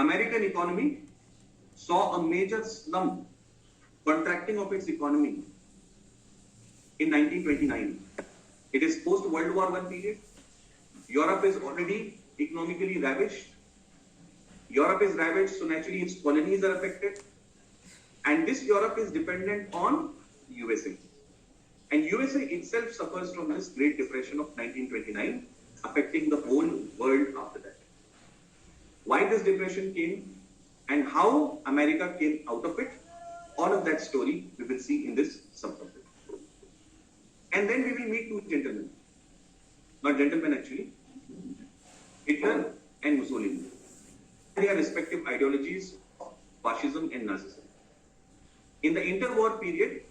American economy saw a major slump, contracting of its economy in 1929. It is post-World War I period. Europe is already economically ravished. Europe is ravaged, so naturally its colonies are affected. And this Europe is dependent on USA. And USA itself suffers from this Great Depression of 1929, affecting the whole world after that. Why this depression came and how America came out of it, all of that story we will see in this subtopic. And then we will meet two gentlemen, not gentlemen actually, Hitler and Mussolini. Their respective ideologies, fascism and Nazism. In the interwar period,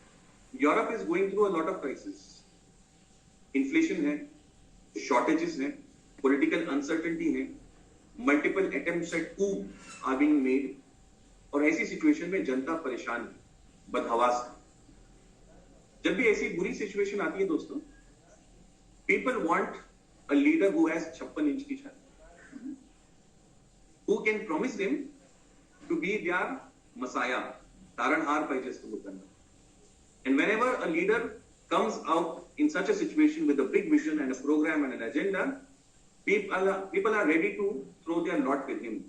Europe is going through a lot of crises. Inflation है, shortages हैं, political uncertainty है, multiple attempts at coup are being made, और ऐसी situation में जनता परेशान है, बदहवास है. जब भी ऐसी बुरी सिचुएशन आती है दोस्तों, people want a leader who has 56 inch की छाती, who can promise them to be their messiah, तारणहार पाहिजे असतो लोकांना. And whenever a leader comes out in such a situation with a big vision and a program and an agenda, people are ready to throw their lot with him.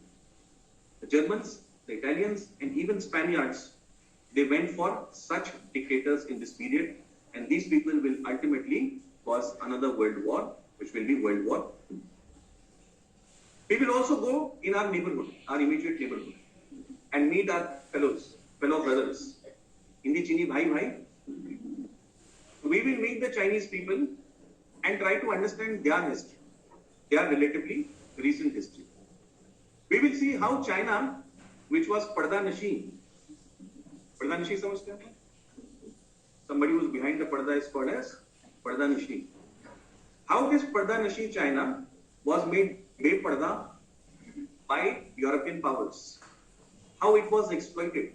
The Germans, the Italians, and even Spaniards, they went for such dictators in this period, and these people will ultimately cause another world war, which will be World War II. We will also go in our neighborhood, our immediate neighborhood, and meet our fellow brothers. Hindi Chini Bhai Bhai. We will meet the Chinese people and try to understand their history, their relatively recent history. We will see how China, which was Parda Nashi samajhte hain? Somebody who's behind the Parda is called as Parda Nashi. How this Parda Nashi China was made Parda by European powers. How it was exploited.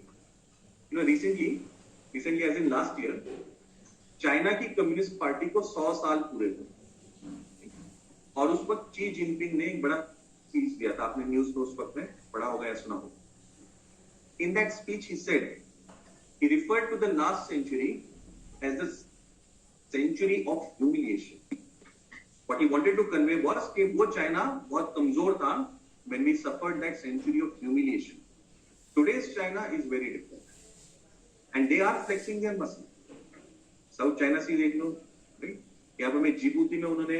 You know, recently as in last year, China की communist party को 100 साल पूरे हुए और उस वक्त Xi Jinping ने एक बड़ा स्पीच दिया था. आपने न्यूज़ में उस वक्त में पढ़ा होगा या सुना होगा. In that speech he said, he referred to the last century as the century of humiliation. What he wanted to convey was कि वो चाइना बहुत कमजोर था when we suffered that century of humiliation. Today's China is very different. And they are flexing their muscle. South China Sea देख लो, यहाँ पर में जिबूती में उन्होंने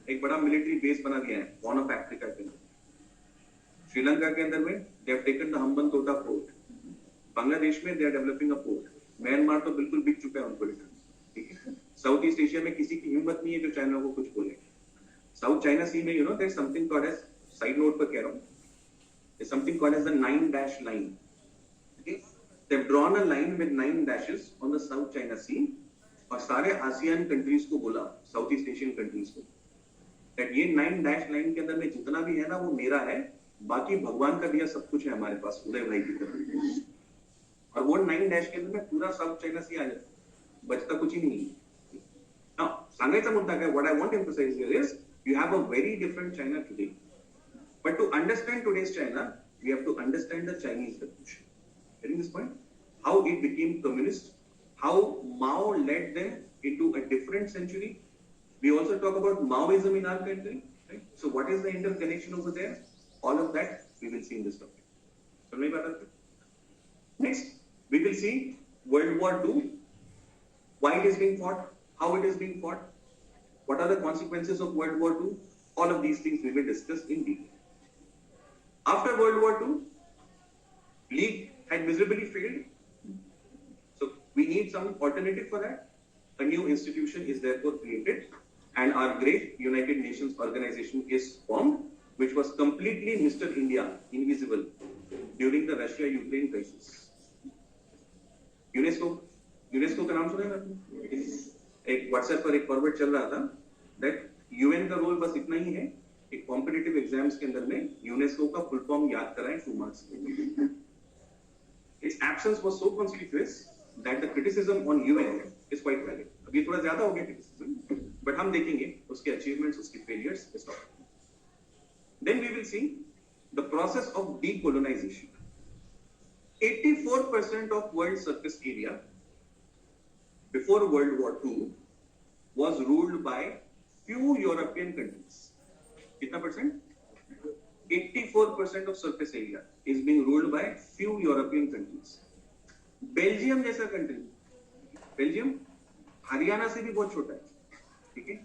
एक बड़ा मिलिट्री बेस बना दिया है, हॉर्न ऑफ अफ्रीका के अंदर. श्रीलंका के अंदर में they have taken the Hambantota port. Bangladesh में they are developing a port. Myanmar तो बिल्कुल बिक चुका है उनको लेकर. ठीक है. साउथ ईस्ट एशिया में किसी की हिम्मत नहीं है जो चाइना को कुछ बोले. साउथ चाइना सी में there is something called as, side note पर कह रहा हूं, there is something called as the 9 dash line. Okay? They have drawn a line with 9 dashes on the South China Sea. और सारे ASEAN countries को बोला, south east Asian countries को, that ये 9 dash लाइन के अंदर में जितना भी है ना वो मेरा है, बाकी भगवान का दिया सब कुछ है हमारे पास, उदय भाई की तरह. और वो 9 dash के अंदर में पूरा साउथ चाइना सी आ जाता, बचता कुछ ही नहीं. Now, सांगायचा मुद्दा काय, what I want to emphasize here is, you have a very different China today. But to understand today's China, we have to understand the Chinese revolution. Getting this point? How it became communist, how Mao led them into a different century. We also talk about Maoism in our country. Right? So what is the interconnection over there? All of that we will see in this topic. Next, we will see World War II, why it is being fought, how it is being fought, what are the consequences of World War II. All of these things we will discuss in detail. After World War II, League had miserably failed. We need some alternative for that. A new institution is therefore created, and our great United Nations organization is formed, which was completely Mr. India, invisible, during the Russia-Ukraine crisis. UNESCO का नाम सुना है आपने? एक WhatsApp पर एक forward चल रहा था that UN का रोल बस इतना ही है, एक कॉम्पिटिटिव एग्जाम्स के अंदर में यूनेस्को का फुल फॉर्म याद कराएं 2 marks. Its absence was so conspicuous that the criticism on UN is quite valid. अभी थोड़ा ज्यादा हो गया criticism, but हम देखेंगे उसके achievements, उसके failures, इस topic. Then we will see the process of decolonization. 84% of world surface area before World War II was ruled by few European countries. Kitna percent? 84% of surface area is being ruled by few European countries. Belgium जैसा country, Belgium Haryana से भी बहुत छोटा है, ठीक है,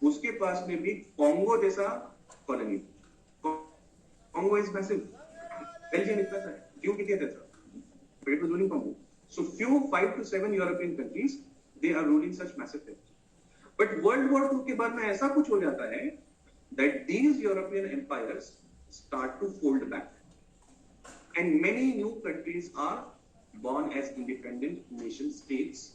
उसके पास में भी कॉन्गो जैसा colony, Congo is massive, Belgium इतना सा है, क्यों कितना था, but it was ruling Congo. So few 5 to 7 European countries, they are ruling such massive territory. But World War II के बाद में ऐसा कुछ हो जाता है that these European empires start to fold back, and many new countries are born as independent nation states,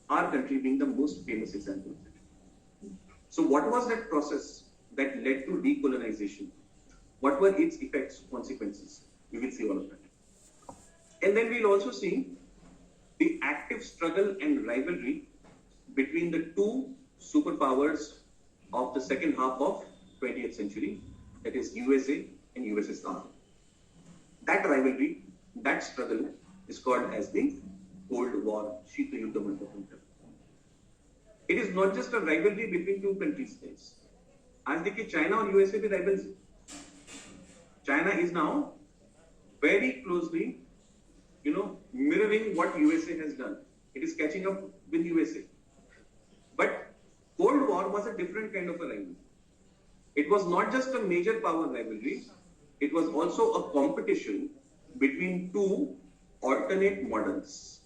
our country being the most famous example of it. So what was that process that led to decolonization? What were its effects, consequences? We will see all of that. And then we'll also see the active struggle and rivalry between the two superpowers of the second half of 20th century, that is USA and USSR. That rivalry, that struggle is called as the Cold War, Shita Yuddha Mantra. It is not just a rivalry between two countries, guys. आज देखिए China और USA भी rivals हैं. China is now very closely, mirroring what USA has done. It is catching up with USA. But Cold War was a different kind of a rivalry. It was not just a major power rivalry. It was also a competition between two alternate models.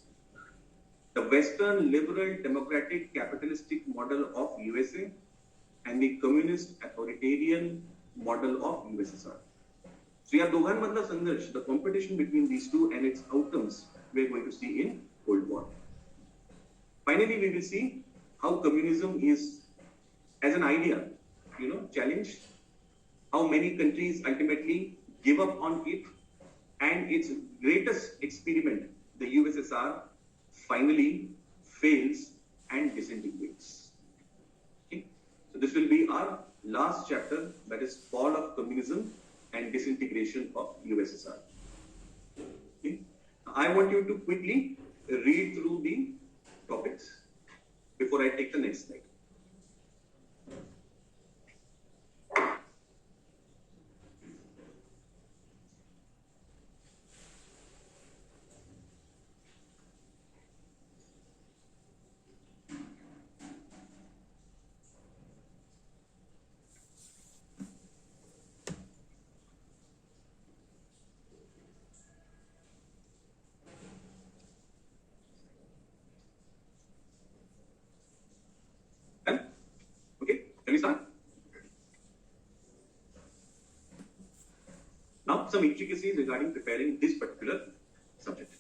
The Western liberal democratic capitalistic model of USA and the communist authoritarian model of USSR. So या दोघांमधला संघर्ष, the competition between these two and its outcomes we are going to see in Cold War. Finally, we will see how communism is, as an idea, challenged, how many countries ultimately give up on it, and its greatest experiment, the USSR, finally fails and disintegrates. Okay? So this will be our last chapter, that is fall of communism and disintegration of USSR. Okay? I want you to quickly read through the topics before I take the next slide. Now, some intricacies regarding preparing this particular subject.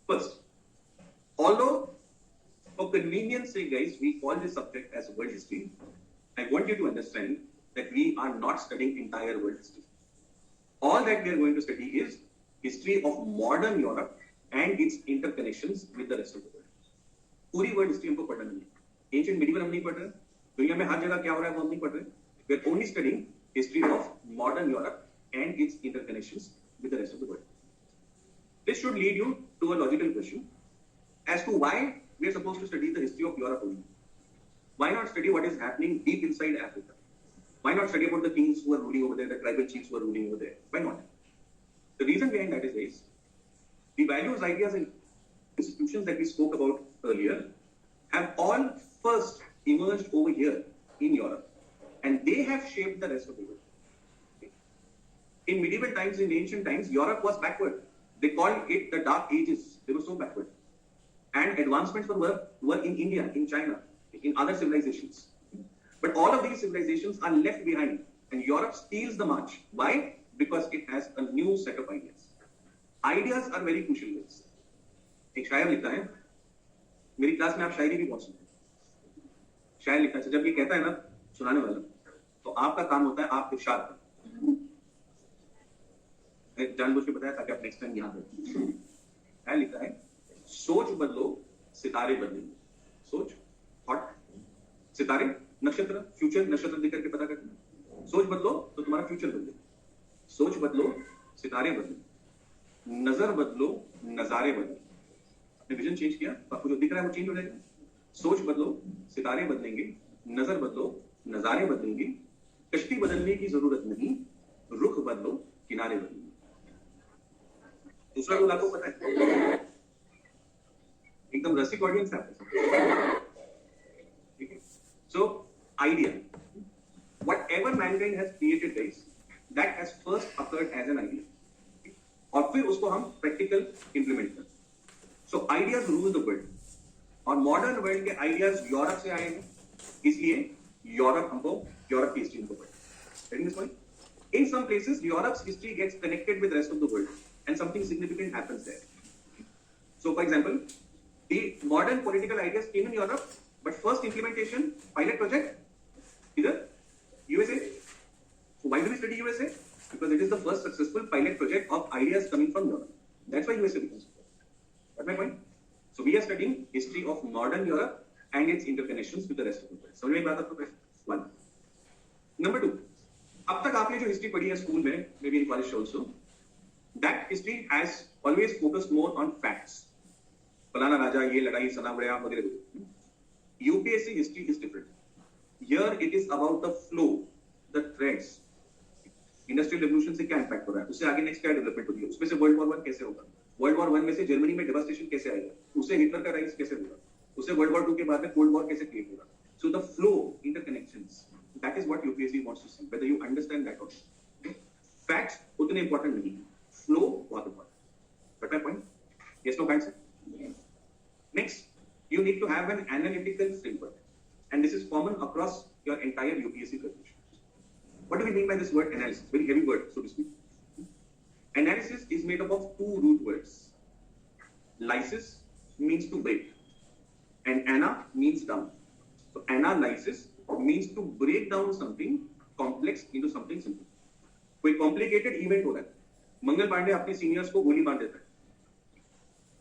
First, although for convenience sake, guys, we call this subject as world history, I want you to understand that we are not studying entire world history. All that we are going to study is history of modern Europe and its interconnections with the rest of the world. पूरी world history हमको पढ़ना नहीं है. Ancient medieval हम नहीं पढ़ रहे, दुनिया में हर जगह क्या हो रहा है वो हम नहीं पढ़ रहे. We are only studying history of modern Europe and its interconnections with the rest of the world. This should lead you to a logical question as to why we are supposed to study the history of Europe only. Why not study what is happening deep inside Africa? Why not study about the kings who are ruling over there, the tribal chiefs who are ruling over there? Why not? The reason behind that is this: the values, ideas, and institutions that we spoke about earlier have all first emerged over here in Europe, and they have shaped the rest of the world. In medieval times, in ancient times, Europe was backward. They called it the Dark Ages. They were so backward. And advancements were in India, in China, in other civilizations. But all of these civilizations are left behind, and Europe steals the march. Why? Because it has a new set of ideas. Ideas are very crucial. एक शायर लिखता है, मेरी class में आप शायरी भी बहुत सुनते हैं. शायर लिखता है, जब ये कहता है ना सुनाने वाला, तो आपका काम होता है आप इरशाद करें. जानबूझ के बताया ताकि आप नेक्स्ट टाइम याद रखें. क्या लिखा है? सोच बदलो सितारे बदलेंगे. सोच, थॉट, सितारे, नक्षत्र, फ्यूचर, नक्षत्र देख करके पता करना. सोच बदलो तो तुम्हारा फ्यूचर बदलेगा. सोच बदलो, सितारे बदलो, नजर बदलो, नजारे बदलो। आपने विजन चेंज किया, आपको जो दिख रहा है वो चेंज हो जाएगा। सोच बदलो, सितारे बदलेंगे, नजर बदलो, नजारे बदलेंगे। कश्ती बदलने की जरूरत नहीं, रुख बदलो, किनारे बदलेंगे। दूसरा रूल आपको पता है, एकदम रसिक ऑडियंस है आपके। ठीक है, so idea, whatever mankind has created guys, that has first occurred as an idea, और फिर उसको हम प्रैक्टिकल इंप्लीमेंट करते हैं। सो आइडियाज रूल द वर्ल्ड, और मॉडर्न वर्ल्ड के आइडियाज यूरोप से आए हैं, इसलिए यूरोप हमको, यूरोप की हिस्ट्री हमको पढ़े। In some places, Europe's history gets connected with the rest of the world, and something significant happens there. So, for example, the modern political ideas came in Europe, but first implementation, pilot project, either USA. So, why do we study USA? Because it is the first successful pilot project of ideas coming from Europe. That's why USA becomes. That's my point. So, we are studying history of modern Europe and its interconnections with the rest of the world. So, one. Number two. अब तक आपने जो history पढ़ी है school में, may be in college also, that history has always focused more on facts. फलाना राजा, ये लड़ाई, सना बढ़िया वगैरह। UPSC history is different. Here it is about the flow, the threads. Industrial revolution से क्या इंपैक्ट हो रहा है, उससे आगे नेक्स्ट क्या डेवलपमेंट होगी, उसमें से वर्ल्ड वॉर 1 कैसे होगा, वर्ल्ड वॉर 1 में से जर्मनी में डेवास्टेशन कैसे आएगा, उससे हिटलर का राइज कैसे होगा, उससे वर्ल्ड वॉर 2 के बाद में कोल्ड वॉर कैसे क्रिएट होगा। So the flow, interconnections, that is what UPSC wants to see, whether you understand that or not. Facts utne important nahi, flow bahut important. Got my point? Yes, no, guys? Yes. Next, you need to have an analytical framework, and this is common across your entire UPSC preparation. What do we mean by this word analysis? Very heavy word, so to speak. Analysis is made up of 2 root words. Lysis means to break, and ana means down. So analysis means to break down something complex into something simple. कोई complicated event हो रहा है, मंगल पांडे अपने seniors को गोली मार देता है,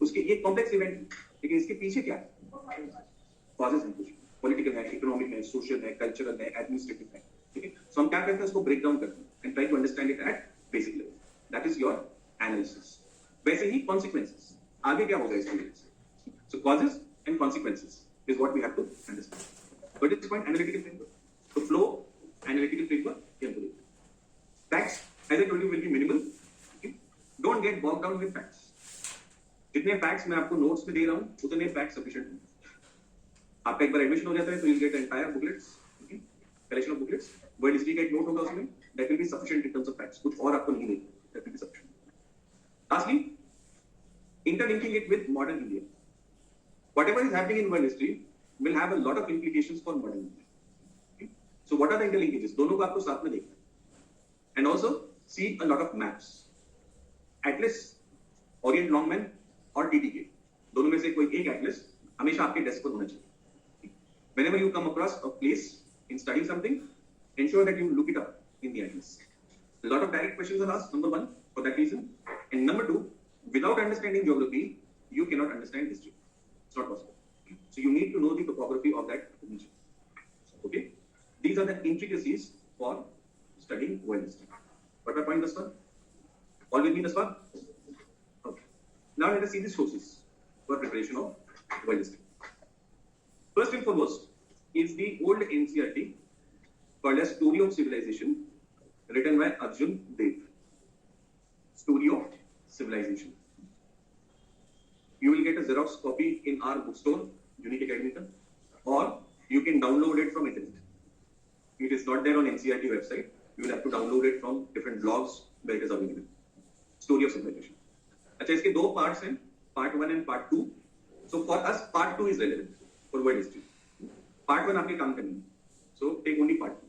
उसके ये कॉम्प्लेक्स इवेंट, लेकिन इसके पीछे क्या है, कॉजेस हैं, कुछ पॉलिटिकल है, इकोनॉमिक है, सोशल है, कल्चरल है, एडमिनिस्ट्रेटिव है। ठीक है, सो हम क्या करते हैं, उसको ब्रेक डाउन करते हैं and try to understand it at basic level. That is your analysis. वैसे ही कॉन्सिक्वेंसेस, आगे क्या होगा इसके लिए। So causes and consequences is what we have to understand. But it's point analytical framework. So flow, analytical framework, facts, as I told you, will be minimal. Okay? Don't get bogged down with facts. जितने facts मैं आपको notes में दे रहा हूँ, उतने facts sufficient हैं। आपका एक बार admission हो जाता है, तो you'll get entire booklets, okay? Collection of booklets. World history का एक note होगा उसमें, that will be sufficient in terms of facts. कुछ और आपको नहीं देगा, that will be sufficient. Lastly, interlinking it with modern India. Whatever is happening in world history will have a lot of implications for modern India. Okay? So what are the interlinkages? दोनों को आपको साथ में देखना है. And also see a lot of maps. Atlas, Orient Longman और TTK, दोनों में से कोई एक atlas हमेशा आपके डेस्क पर होना चाहिए. Whenever you come across a place in studying something, ensure that you look it up in the atlas. A lot of direct questions are asked, number 1, for that reason. And number 2, without understanding geography, you cannot understand history. It's not possible. So you need to know the topography of that region. Okay? These are the intricacies for studying world history. What my point thus far? All with me thus far? Okay. Now let us see the sources for preparation of world history. First and foremost is the old NCERT called as Story of Civilization, written by Arjun Dev. Story of Civilization. You will get a Xerox copy in our bookstore, Unique Academica, or you can download it from internet. It is not there on NCERT website. You will have to download it from different blogs where it is available. Story of Civilization. अच्छा, इसके 2 parts हैं, part 1 and part 2. So for us, part 2 is relevant for world history. Part 1 आपके काम करनी है. So take only part 2.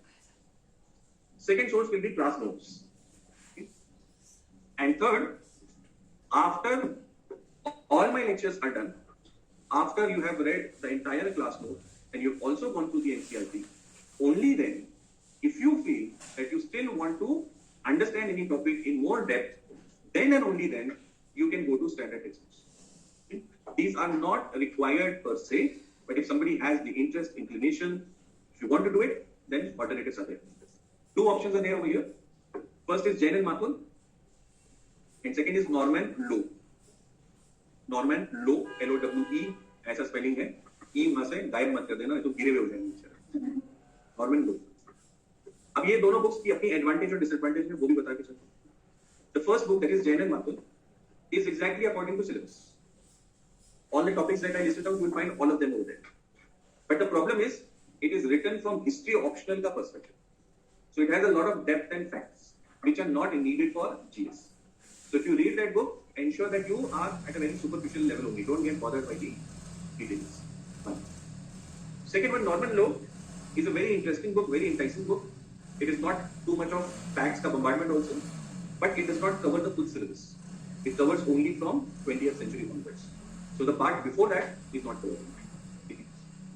Second source will be class notes. Okay? And third, after all my lectures are done, after you have read the entire class note and you've also gone through the NCERT, only then, if you feel that you still want to understand any topic in more depth, then and only then you can go to standard textbooks. Okay? These are not required per se, but if somebody has the interest, inclination, if you want to do it, then alternatives are there. 2 options are there over here. First is Jain and Mathur. and second is Norman Low. Norman Low, L-O-W-E, ऐसा spelling है, ई वहां से गायब मत कर देना, तो गिरे हुए हो जाएंगे। नॉर्मन लो। अब ये दोनों बुक्स की अपनी एडवांटेज और डिसएडवांटेज है, वो भी बता के चलते। The first book, that is Jain and Markle, is exactly according to syllabus. All the topics that I listed out, you will find all of them over there. But the problem is, it is written from history optional ka perspective. So it has a lot of depth and facts, which are not needed for GS. So if you read that book, ensure that you are at a very superficial level only. Don't get bothered by the details. One. Second one, Norman Low is a very interesting book, very enticing book. It is not too much of facts ka bombardment also, but it does not cover the full syllabus. It covers only from 20th century onwards. So the part before that is not covered.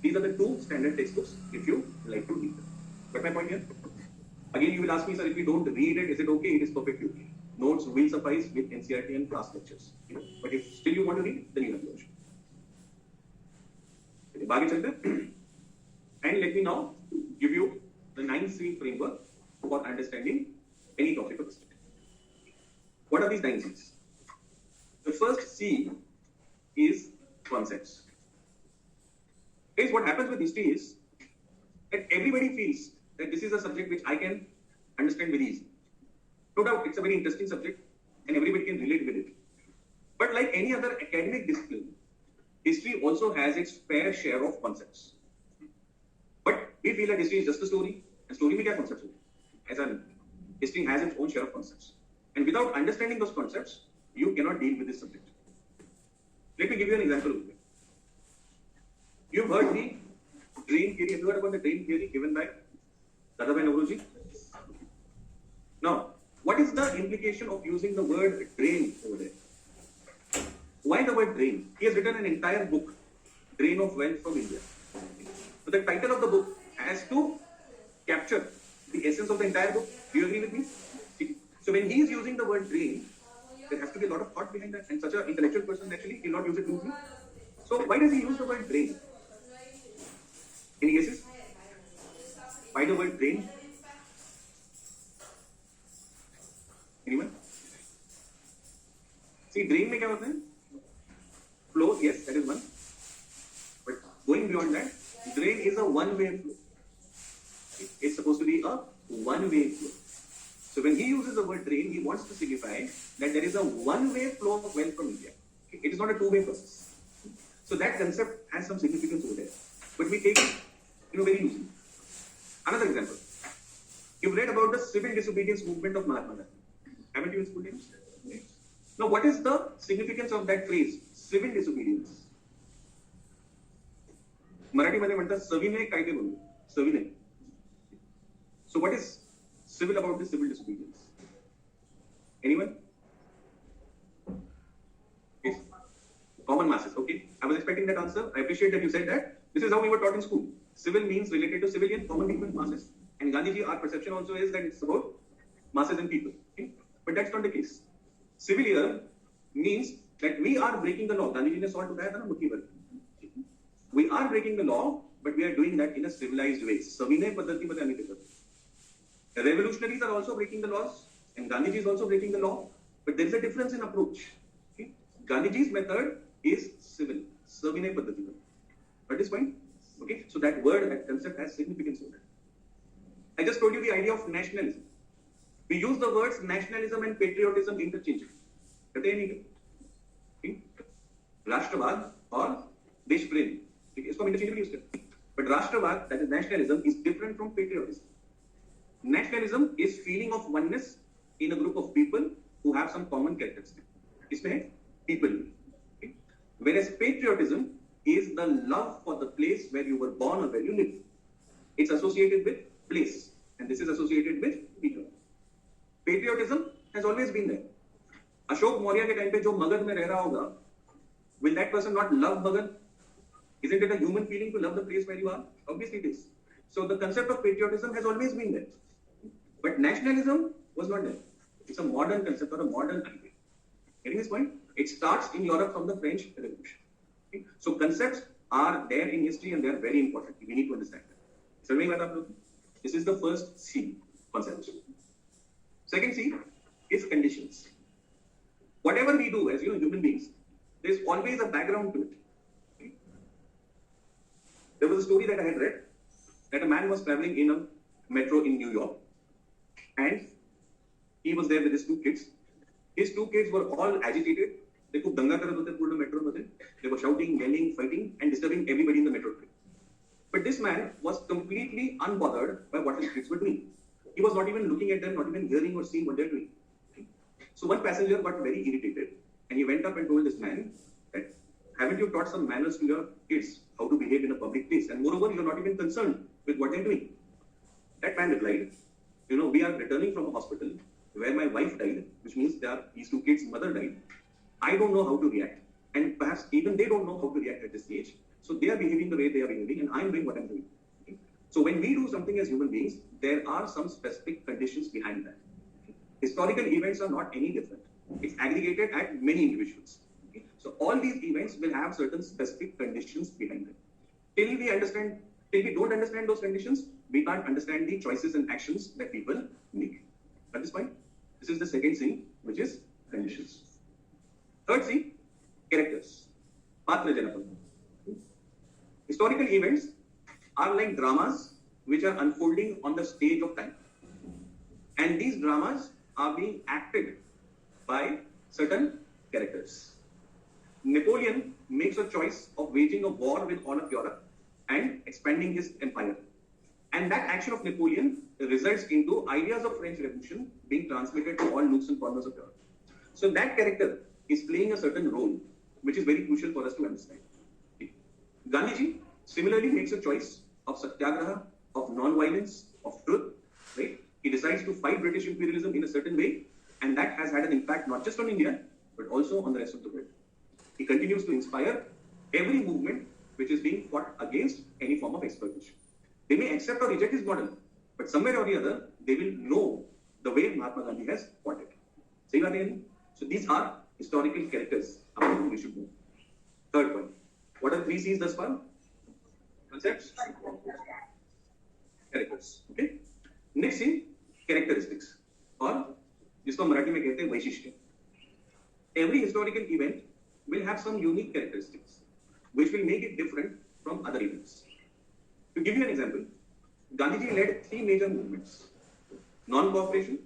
These are the two standard textbooks if you like to read them. Got my point here? Again, you will ask me, sir, if we don't read it, is it okay? It is perfectly okay. Notes will suffice with NCERT and class lectures. But if still you want to read, then you have to watch. Okay, आगे चलते हैं. And let me now give you the 9C framework for understanding any topic of history. What are these 9 C's? The first C is concepts. Guys, what happens with history is that everybody feels that this is a subject which I can understand very easily. No doubt, it's a very interesting subject and everybody can relate with it. But like any other academic discipline, history also has its fair share of concepts. But we feel that history is just a story, and story mein kya concepts hote? As a history has its own share of concepts. And without understanding those concepts, you cannot deal with this subject. Let me give you an example. You've heard the dream theory. Have you heard about the dream theory given by Dadabhai Naoroji? Now, what is the implication of using the word drain over there? Why the word drain? He has written an entire book, Drain of Wealth from India. So the title of the book has to capture the essence of the entire book. Do you agree with me? So when he is using the word drain, there has to be a lot of thought behind that, and such an intellectual person actually will not use it loosely. So why does he use the word drain? Any guesses? Why the word drain? Anyone? See, drain में क्या होता है? Flow, yes, that is one. But going beyond that, drain is a one-way flow. It's supposed to be a one-way flow. So when he uses the word drain, he wants to signify that there is a one-way flow of wealth from India. It is not a two-way process. So that concept has some significance over there. But we take it, very loosely. Another example. You've read about the civil disobedience movement of Mahatma Gandhi. Haven't you in school times? Yes. Now, what is the significance of that phrase, civil disobedience? Marathi मध्ये म्हणतात सविनय कायदे म्हणून. सविनय. So what is civil about this civil disobedience? Anyone? Yes. Common masses. Okay. I was expecting that answer. I appreciate that you said that. This is how we were taught in school. Civil means related to civilian, common people, masses. And Gandhiji, our perception also is that it's about masses and people. Okay? But that's not the case. Civil here means that we are breaking the law. Gandhiji ne salt utaya tha na mukhi par. We are breaking the law, but we are doing that in a civilized way. Savinay paddhati मध्ये आम्ही ते करतो. The revolutionaries are also breaking the laws, and Gandhiji is also breaking the law, but there is a difference in approach. Okay? Gandhiji's method is civil, Savinay Paddhati. Got this point? Okay, so that word, that concept has significance over it. I just told you the idea of nationalism. We use the words nationalism and patriotism interchangeably. Okay? Rashtravad or Desh Prem. इसको हम interchangeably use करते हैं. But Rashtravad, that is nationalism, is different from patriotism. Nationalism is feeling of oneness in a group of people who have some common characteristics. इसमें people. Okay? Whereas patriotism is the love for the place where you were born or where you live. It's associated with place, and this is associated with people. Patriotism has always been there. Ashok Maurya के time पे जो मगध में रह रहा होगा, will that person not love Magad? Isn't it a human feeling to love the place where you are? Obviously it is. So the concept of patriotism has always been there. But nationalism was not there. It's a modern concept or a modern idea. Getting this point? It starts in Europe from the French Revolution. Okay? So concepts are there in history and they are very important. We need to understand that. This is the first C, concepts. Second C is conditions. whatever we do as human beings, there's always a background to it. There was a story that I had read that a man was traveling in a metro in New York, and he was there with his two kids. His two kids were all agitated. They खूप दंगा करत होते पूर्ण metro मध्ये. They were shouting, yelling, fighting, and disturbing everybody in the metro train. But this man was completely unbothered by what his kids were doing. He was not even looking at them, not even hearing or seeing what they're doing. So one passenger got very irritated, and he went up and told this man that, haven't you taught some manners to your kids, how to behave in a public place? And moreover, you're not even concerned with what they're doing. That man replied, we are returning from a hospital where my wife died, which means these two kids' mother died. I don't know how to react. And perhaps even they don't know how to react at this age. So they are behaving the way they are behaving, and I'm doing what I'm doing. Okay? So when we do something as human beings, there are some specific conditions behind that. Historical events are not any different. It's aggregated at many individuals. Okay? So all these events will have certain specific conditions behind them. Till we don't understand those conditions, we can't understand the choices and actions that people make. At this point, this is the second C, which is conditions. Third C, characters. Patra Janapad. Historical events are like dramas which are unfolding on the stage of time. And these dramas are being acted by certain characters. Napoleon makes a choice of waging a war with all of Europe and expanding his empire. And that action of Napoleon results into ideas of French Revolution being transmitted to all nooks and corners of Europe. So that character is playing a certain role, which is very crucial for us to understand. Gandhiji similarly makes a choice of satyagraha, of non-violence, of truth, right? He decides to fight British imperialism in a certain way, and that has had an impact not just on India, but also on the rest of the world. He continues to inspire every movement which is being fought against any form of exploitation. They may accept or reject his model, but somewhere or the other, they will know the way Mahatma Gandhi has fought it. So these are historical characters about whom we should know. Third point. What are 3 C's thus far? Concepts? Characters. Okay. Next C, characteristics. Or जिसको मराठी में कहते हैं वैशिष्ट्य. Every historical event will have some unique characteristics, which will make it different from other events. To give you an example, Gandhiji led 3 major movements: non-cooperation,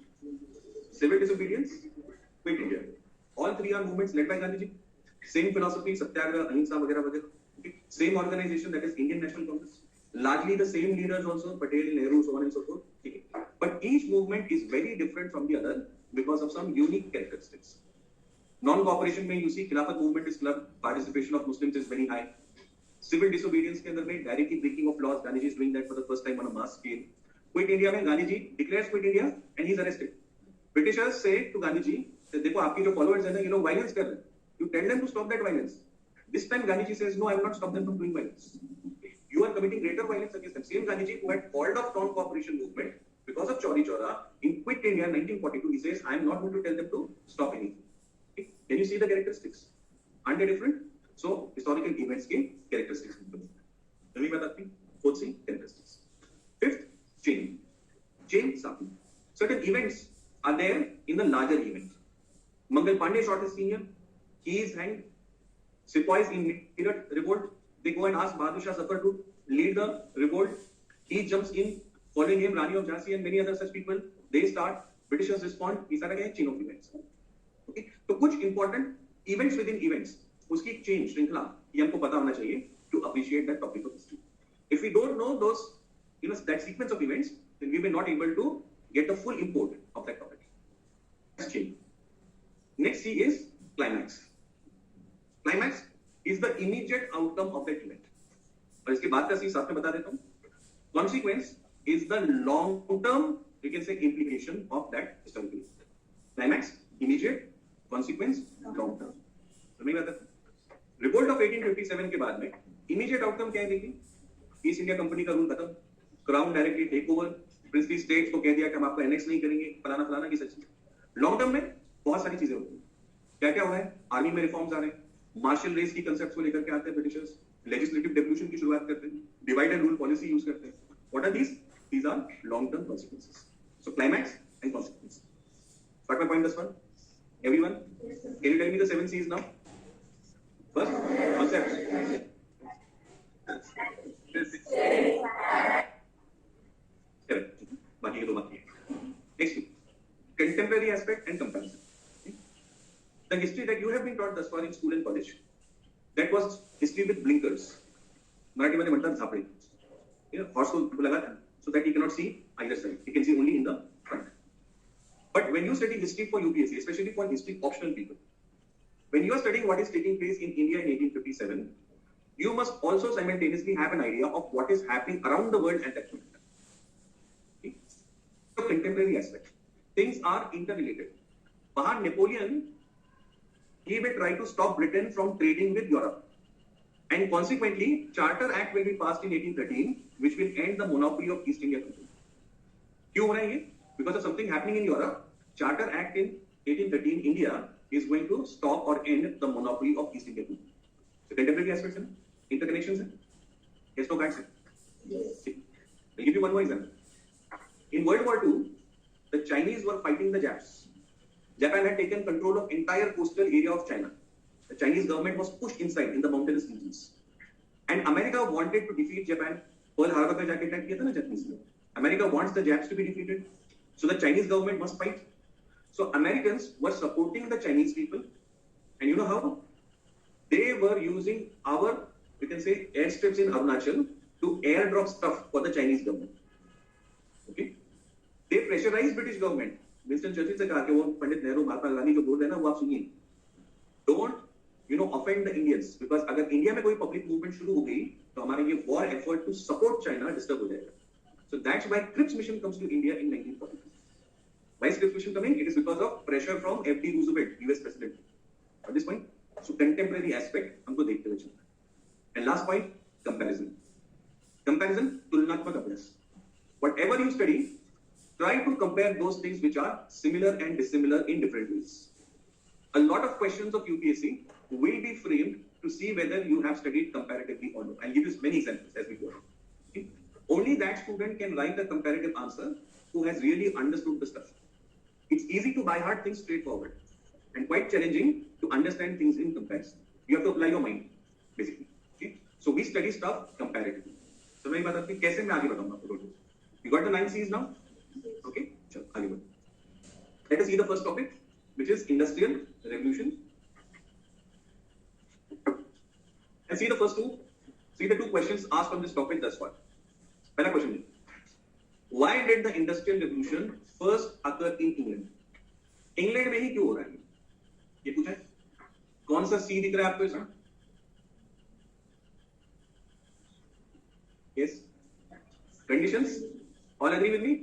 civil disobedience, quit India. All 3 are movements led by Gandhiji. Same philosophy, satyagraha, ahimsa, वगैरह वगैरह. Okay. Same organization, that is Indian National Congress. Largely the same leaders also, Patel, Nehru, so on and so forth. Okay. But each movement is very different from the other because of some unique characteristics. Non-cooperation में you see Khilafat movement is club, participation of Muslims is very high. Civil disobedience के अंदर में directly breaking of laws, Gandhiji is doing that for the first time on a mass scale. Quit India में Gandhiji declares quit India and he is arrested. Britishers say to Gandhiji, देखो आपकी जो followers हैं ना, violence कर रहे हैं. You tell them to stop that violence. This time Gandhiji says, no, I will not stop them from doing violence. You are committing greater violence against them. Same Gandhiji who had called off non-cooperation movement because of Chauri Chaura in Quit India 1942, he says, I am not going to tell them to stop anything. Okay. Can you see the characteristics? Aren't they different? So, historical events के characteristics. Remember that thing? Fourth C, characteristics. Fifth, chain. Chain something. Certain events are there in the larger event. Mangal Pandey shot his senior. He is hanged. Sepoys in Meerut revolt. They go and ask Bahadur Shah Zafar to lead the revolt. He jumps in. Following him, Rani of Jhansi and many other such people. They start. Britishers respond. ये सारा क्या है? Chain of events. Okay. तो कुछ important events within events. उसकी chain श्रृंखला ये हमको पता होना चाहिए to appreciate that topic of history. If we don't know those, that sequence of events, then we may not able to get the full import of that topic. Next chain. Next C is climax. Climax is the immediate outcome of that event. और इसके बाद का C साथ में बता देता हूँ. Consequence is the long-term, we can say, implication of that historical event. Climax, immediate, consequence, long-term. समझ में आता है? Revolt of 1857 के बाद में immediate outcome क्या है देखिए? ईस्ट इंडिया कंपनी का रूल खत्म, crown directly take over, princely states को कह दिया कि हम आपको एनेक्स नहीं करेंगे, फलाना फलाना की सच। लॉन्ग टर्म में बहुत सारी चीजें होती हैं। क्या क्या हुआ है? आर्मी में रिफॉर्म्स आ रहे हैं, मार्शल रेस की कंसेप्ट को लेकर के आते हैं ब्रिटिशर्स, लेजिस्लेटिव डेवल्यूशन की शुरुआत करते हैं, divide and rule policy use करते हैं। What are these? These are long term consequences. So climax and consequence. Got my point, this one? Everyone, can you tell me the 7 C's now? First, concept. Correct. बाकी के दो बाकी है. Next two, contemporary aspect and comparison. The history that you have been taught thus far in school and college, that was history with blinkers. Marathi मध्ये म्हणतात झापडे. Horse को लगा था, so that he cannot see either side. He can see only in the front. But when you study history for UPSC, especially for history optional people, when you are studying what is taking place in India in 1857, you must also simultaneously have an idea of what is happening around the world at that point. Okay? So contemporary aspect, things are interrelated. Mahan Napoleon, he will try to stop Britain from trading with Europe. And consequently, Charter Act will be passed in 1813, which will end the monopoly of East India Company. क्यों हो रहा है ये? Because of something happening in Europe, Charter Act in 1813, India is going to stop or end the monopoly of East India Company. So contemporary aspects हैं, interconnections हैं, yes no facts हैं. Yes. I'll give you one more example. In World War II, the Chinese were fighting the Japs. Japan had taken control of entire coastal area of China. The Chinese government was pushed inside in the mountainous regions. And America wanted to defeat Japan. Pearl Harbor पे जाके attack किया था ना Japanese ने. America wants the Japs to be defeated. So the Chinese government must fight. So Americans were supporting the Chinese people. And you know how? They were using our, we can say, airstrips in Arunachal to airdrop stuff for the Chinese government. Okay? They pressurized British government. Winston Churchill से कहा कि वो पंडित नेहरू महात्मा गांधी जो बोल रहे हैं ना वो आप सुनिए. Don't offend the Indians, because अगर इंडिया में कोई पब्लिक मूवमेंट शुरू हो गई तो हमारा ये war effort to support China disturb हो जाएगा. So that's why Cripps mission comes to India in 1942. Why is Cripps mission coming? It is because of pressure from F.D. Roosevelt, US president. At this point, so contemporary aspect हमको देखते हुए चलना. And last point, comparison. Comparison, तुलनात्मक अभ्यास. Whatever you study, try to compare those things which are similar and dissimilar in different ways. A lot of questions of UPSC will be framed to see whether you have studied comparatively or not. I'll give you many examples as we go. Okay? Only that student can write a comparative answer who has really understood the stuff. It's easy to by heart things straightforward and quite challenging to understand things in comparison. You have to apply your mind, basically. Okay? So we study stuff comparatively. So मैं बात आपकी कैसे मैं आगे बताऊंगा आपको. You got the 9 C's now? Okay? चलो आगे बढ़ो. Let us see the first topic, which is industrial revolution. And see the first two. See the two questions asked on this topic thus far. पहला question है, why did the industrial revolution first occur in England? England में ही क्यों हो रहा है ये पूछा है. कौन सा सी दिख रहा है आपको इसमें? Yes. Conditions. All agree with me?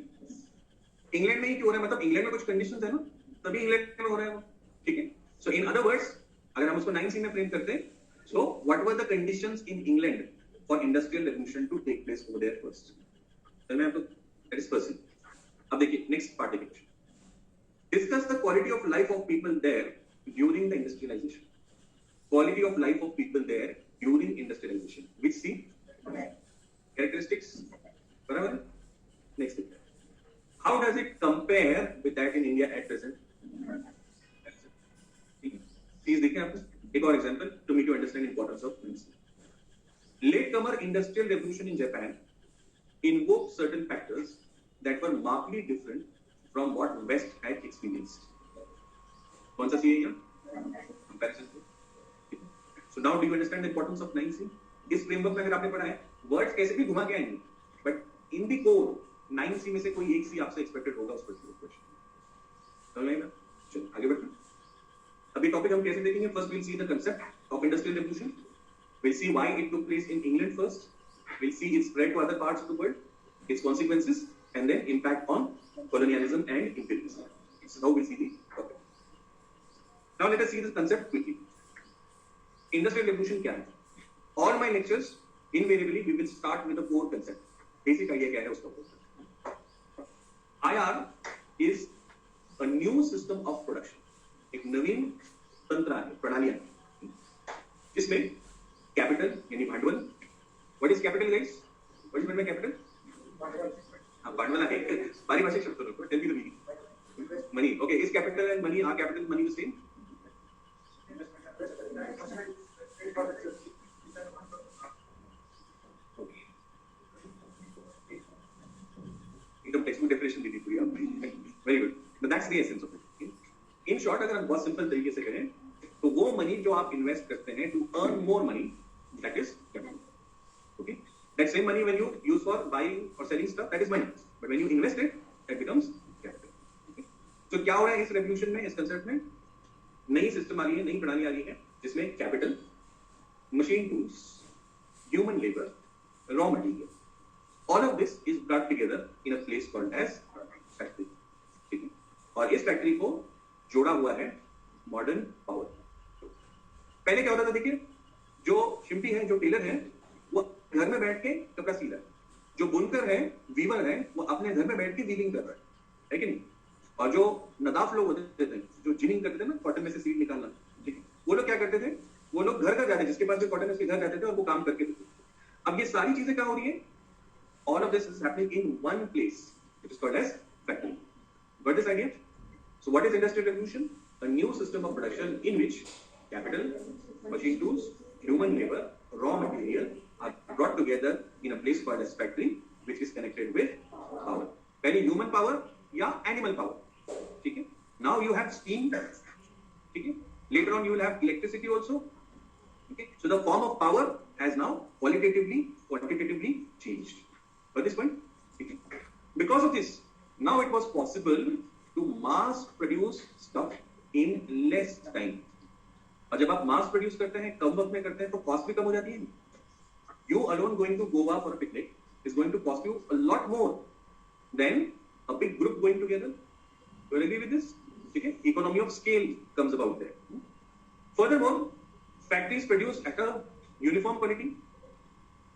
England में ही क्यों हो रहा है, मतलब इंग्लैंड में कुछ कंडीशंस है ना, तभी इंग्लैंड में हो रहा है वो. ठीक है. So in other words, अगर हम उसको 9C में फ्रेम करते हैं, so what were the conditions in England for industrial revolution to take place over there first? तो मैं आपको that is first. अब देखिए next part देखिए. Discuss the quality of life of people there during the industrialization. Quality of life of people there during industrialization. Which C? Characteristics. बराबर. Next. How does it compare with that in India at present? Please देखें आपको. एक और example to make you understand importance of things. Latecomer industrial revolution in Japan invoked certain factors that were markedly different from what West had experienced. कौन सा सी है यहाँ? Comparison. So now do you understand the importance of 9C? इस framework में अगर आपने पढ़ा है, words कैसे भी घुमा के आएंगे, but in the core 9C में से कोई एक सी आपसे expected होगा उस particular question. समझ में आएगा? चलो आगे बढ़ते हैं. अभी टॉपिक हम कैसे देखेंगे? First we'll see the concept of industrial revolution. We'll see why it took place in England first. We'll see its spread to other parts of the world, its consequences, and then impact on colonialism and imperialism. This is how we'll see the topic. Now let us see this concept quickly. Industrial revolution क्या है? All my lectures, invariably, we will start with the core concept. Basic idea क्या है उसका? IR is a new system of production. एक नवीन तंत्र है, प्रणाली है, जिसमें कैपिटल यानी भांडवल. What is capital guys? What is mean by capital? हाँ भांडवल है. पारिभाषिक शब्द tell me the meaning. Money. Okay. Is capital capital and money, are capital and money the same? Okay. एकदम टेक्स्टबुक डेफिनेशन दी थी पूरी आपने. Very good. But that's the essence of it. In short, अगर हम बहुत सिंपल तरीके से कहें, तो वो मनी जो आप इन्वेस्ट करते हैं to earn more money, that is capital. Okay. That same money when you use for buying or selling stuff, that is money. But when you invest it, that becomes capital. Okay. So क्या हो रहा है इस revolution में, इस concept में? नई system आ रही है, नई प्रणाली आ रही है, जिसमें capital, machine tools, human labour, raw material, all of this is brought together in a place called as factory. ठीक है? और इस फैक्ट्री को जोड़ा हुआ है मॉडर्न पावर. पहले क्या होता था, देखिए, जो शिंपी है, जो टेलर है, वो घर में बैठ के कपड़ा सी रहा है. जो बुनकर है, वीवर है, वो अपने घर में बैठ के वीविंग कर रहा है कि नहीं? और जो नदाफ लोग होते थे, जो जिनिंग करते थे ना, कॉटन में से सीड निकालना, ठीक है, वो लोग क्या करते थे, वो लोग घर घर जाते, जिसके पास भी कॉटन है उसके घर जाते थे और वो काम करके थे. अब ये सारी चीजें क्या हो रही है? All of this is happening in one place. It is called as factory. Got this idea? So what is industrial revolution? A new system of production in which capital, machine tools, human labor, raw material are brought together in a place called as factory, which is connected with power. Pehले human power या animal power. ठीक है? Now you have steam. ठीक है? Later on you will have electricity also. Okay? So the form of power has now quantitatively changed. Got this point? Because of this, now it was possible to mass produce stuff in less time. और जब आप mass produce करते हैं, कम वक्त में करते हैं, तो cost भी कम हो जाती है. You alone going to Goa for a picnic is going to cost you a lot more than a big group going together. Do you agree with this? Okay? Economy of scale comes about there. Furthermore, factories produce at a uniform quality.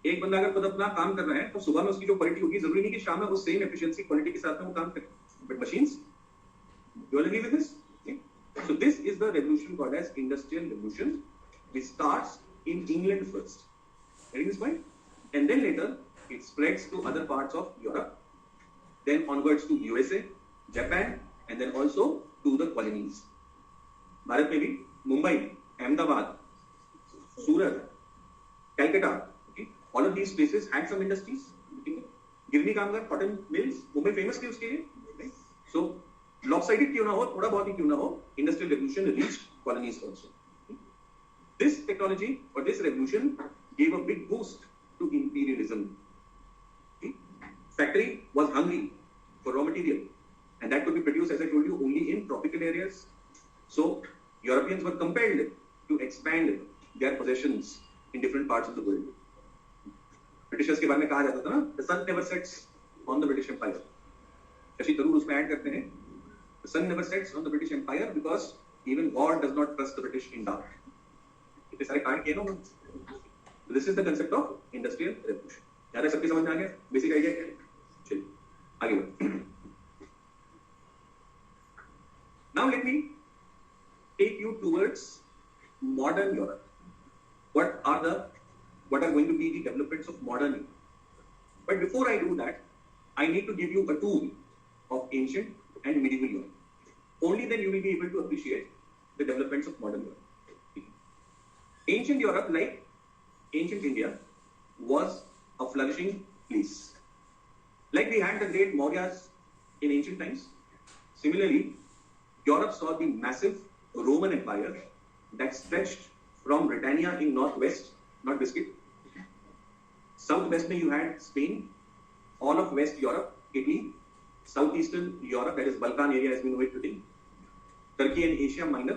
एक बंदा अगर खुद अपना काम कर रहा है, तो सुबह में उसकी जो क्वालिटी होगी, जरूरी नहीं कि शाम में उस सेम एफिशिएंसी क्वालिटी के साथ में वो काम करे. But machines, you all agree with this? So this is the revolution called as industrial revolution, which starts in England first. Getting this point? And then later it spreads to other parts of Europe, then onwards to USA, Japan, and then also to the colonies. Bharat में भी मुंबई, अहमदाबाद, सूरत, Calcutta, all of these places had some industries. गिरनी कामगार, cotton mills, Mumbai famous थी उसके लिए. So lopsided क्यों ना हो, थोड़ा बहुत ही क्यों ना हो, industrial revolution reached colonies also. This technology or this revolution gave a big boost to imperialism. Factory was hungry for raw material, and that could be produced, as I told you, only in tropical areas. So Europeans were compelled to expand their possessions in different parts of the world. Britishers के बारे में कहा जाता था ना, the sun never sets on the British Empire. Shashi Tharoor उसमें add करते हैं, the sun never sets on the British Empire because even God does not trust the British in dark. इतने सारे कारण किए ना. This is the concept of industrial revolution. याद है, सबकी समझ में आ गया? बेसिक आइडिया क्या है? चलिए आगे बढ़ते. Now let me take you towards modern Europe. What are going to be the developments of modern Europe? But before I do that, I need to give you a tour of ancient and medieval Europe. Only then you will be able to appreciate the developments of modern Europe. Ancient Europe, like ancient India, was a flourishing place. Like we had the great Mauryas in ancient times, similarly, Europe saw the massive Roman Empire that stretched from Britannia in northwest, not biscuit. Southwest में you had Spain, all of West Europe, Italy, southeastern Europe, that is Balkan area as we know it today, Turkey and Asia Minor,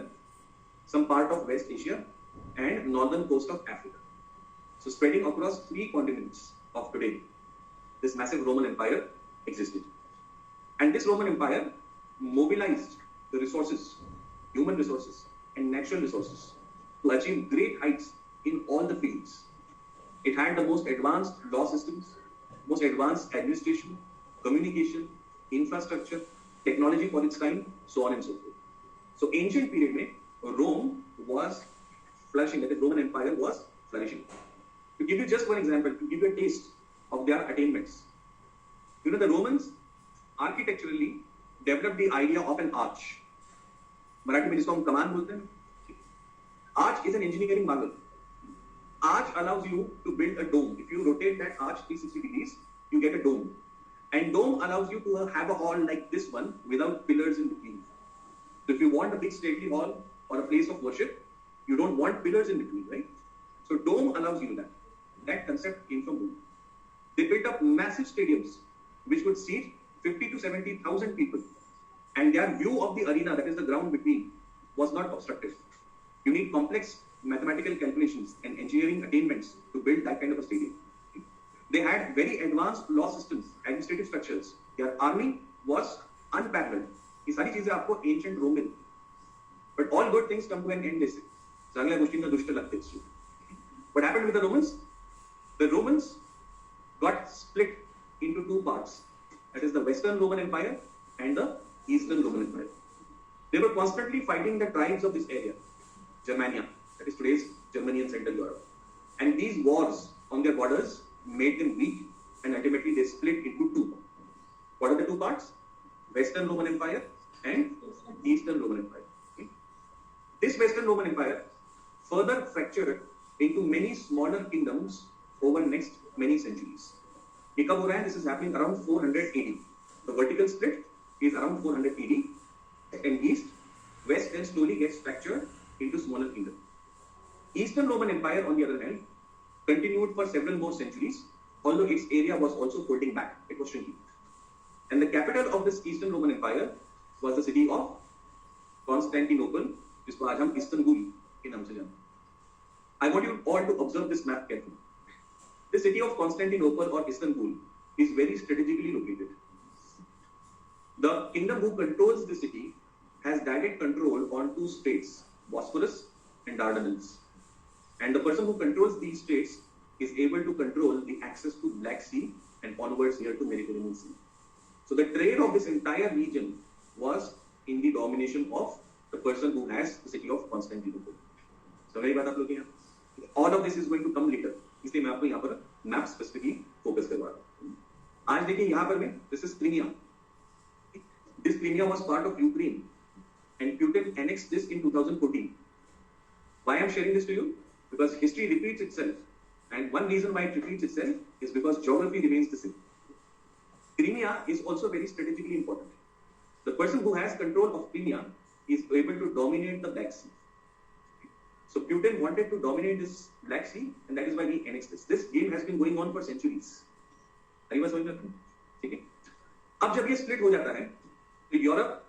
some part of West Asia, and northern coast of Africa. So spreading across 3 continents of today, this massive Roman Empire existed. And this Roman Empire mobilized the resources, human resources and natural resources, to achieve great heights in all the fields. It had the most advanced law systems, most advanced administration, communication, infrastructure, technology for its time, so on and so forth. So ancient period में Rome was flourishing, that is Roman Empire was flourishing. To give you just one example, to give you a taste of their attainments, you know, the Romans architecturally developed the idea of an arch. Marathi में जिसको हम कमान बोलते हैं. Arch is an engineering marvel. Arch allows you to build a dome. If you rotate that arch 360 degrees, you get a dome. And dome allows you to have a hall like this one without pillars in between. So if you want a big stately hall or a place of worship, you don't want pillars in between, right? So dome allows you that. That concept came from Rome. They built up massive stadiums which would seat 50 to 70,000 people. And their view of the arena, that is the ground between, was not obstructed. You need complex mathematical calculations and engineering attainments to build that kind of a stadium. They had very advanced law systems, administrative structures. Their army was unparalleled. ये सारी चीजें आपको ancient Rome में. But all good things come to an end. जैसे चांगल्या गोष्टींना दुष्ट लागते. What happened with the Romans? The Romans got split into two parts. That is the Western Roman Empire and the Eastern Roman Empire. They were constantly fighting the tribes of this area, Germania, that is today's Germany and Central Europe. And these wars on their borders made them weak, and ultimately they split into two. What are the two parts? Western Roman Empire and Eastern Roman Empire. Okay? This Western Roman Empire further fractured into many smaller kingdoms over next many centuries. ये कब हो रहा है? This is happening around 400 AD. The vertical split is around 400 AD. And East, West then slowly gets fractured into smaller kingdoms. Eastern Roman Empire, on the other hand, continued for several more centuries, although its area was also holding back. It was shrinking. And the capital of this Eastern Roman Empire was the city of Constantinople, जिसको आज हम Istanbul के नाम से जानते हैं. I want you all to observe this map carefully. The city of Constantinople or Istanbul is very strategically located. The kingdom who controls the city has direct control on two straits, Bosphorus and Dardanelles. And the person who controls these straits is able to control the access to Black Sea and onwards here to Mediterranean Sea. So the trade of this entire region was in the domination of the person who has the city of Constantinople. So मेरी बात आप लोग यहाँ. All of this is going to come later. इसलिए मैं आपको यहाँ पर map specifically focus करवा रहा हूँ. आज देखिए यहाँ पर मैं this is Crimea. This Crimea was part of Ukraine, and Putin annexed this in 2014. Why I am sharing this to you? Because history repeats itself, and one reason why it repeats itself is because geography remains the same. Crimea is also very strategically important. The person who has control of Crimea is able to dominate the Black Sea. So Putin wanted to dominate this Black Sea, and that is why he annexed this. This game has been going on for centuries. ठीक है. अब जब ये split हो जाता है, तो Europe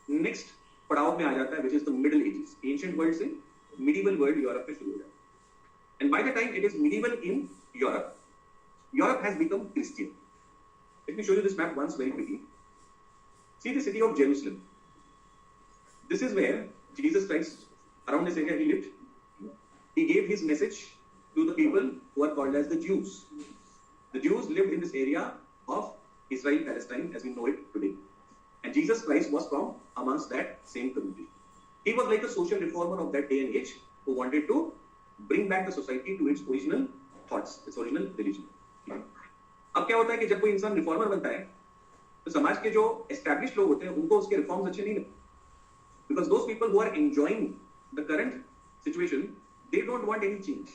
next पड़ाव में आ जाता है, which is the Middle Ages. Ancient world से medieval world यूरोप में शुरू हो जाता है. And by the time it is medieval in Europe, Europe has become Christian. Let me show you this map once very quickly. See the city of Jerusalem. This is where Jesus Christ, around this area he lived. He gave his message to the people who are called as the Jews. The Jews lived in this area of Israel, Palestine, as we know it today. And Jesus Christ was from amongst that same community. He was like a social reformer of that day and age who wanted to bring back the society to its original thoughts, its original religion. अब क्या होता है कि जब कोई इंसान reformer बनता है, तो समाज के जो एस्टैब्लिश्ड लोग होते हैं, उनको उसके रिफॉर्म्स अच्छे नहीं लगते. Because those people who are enjoying the current situation, they don't want any change.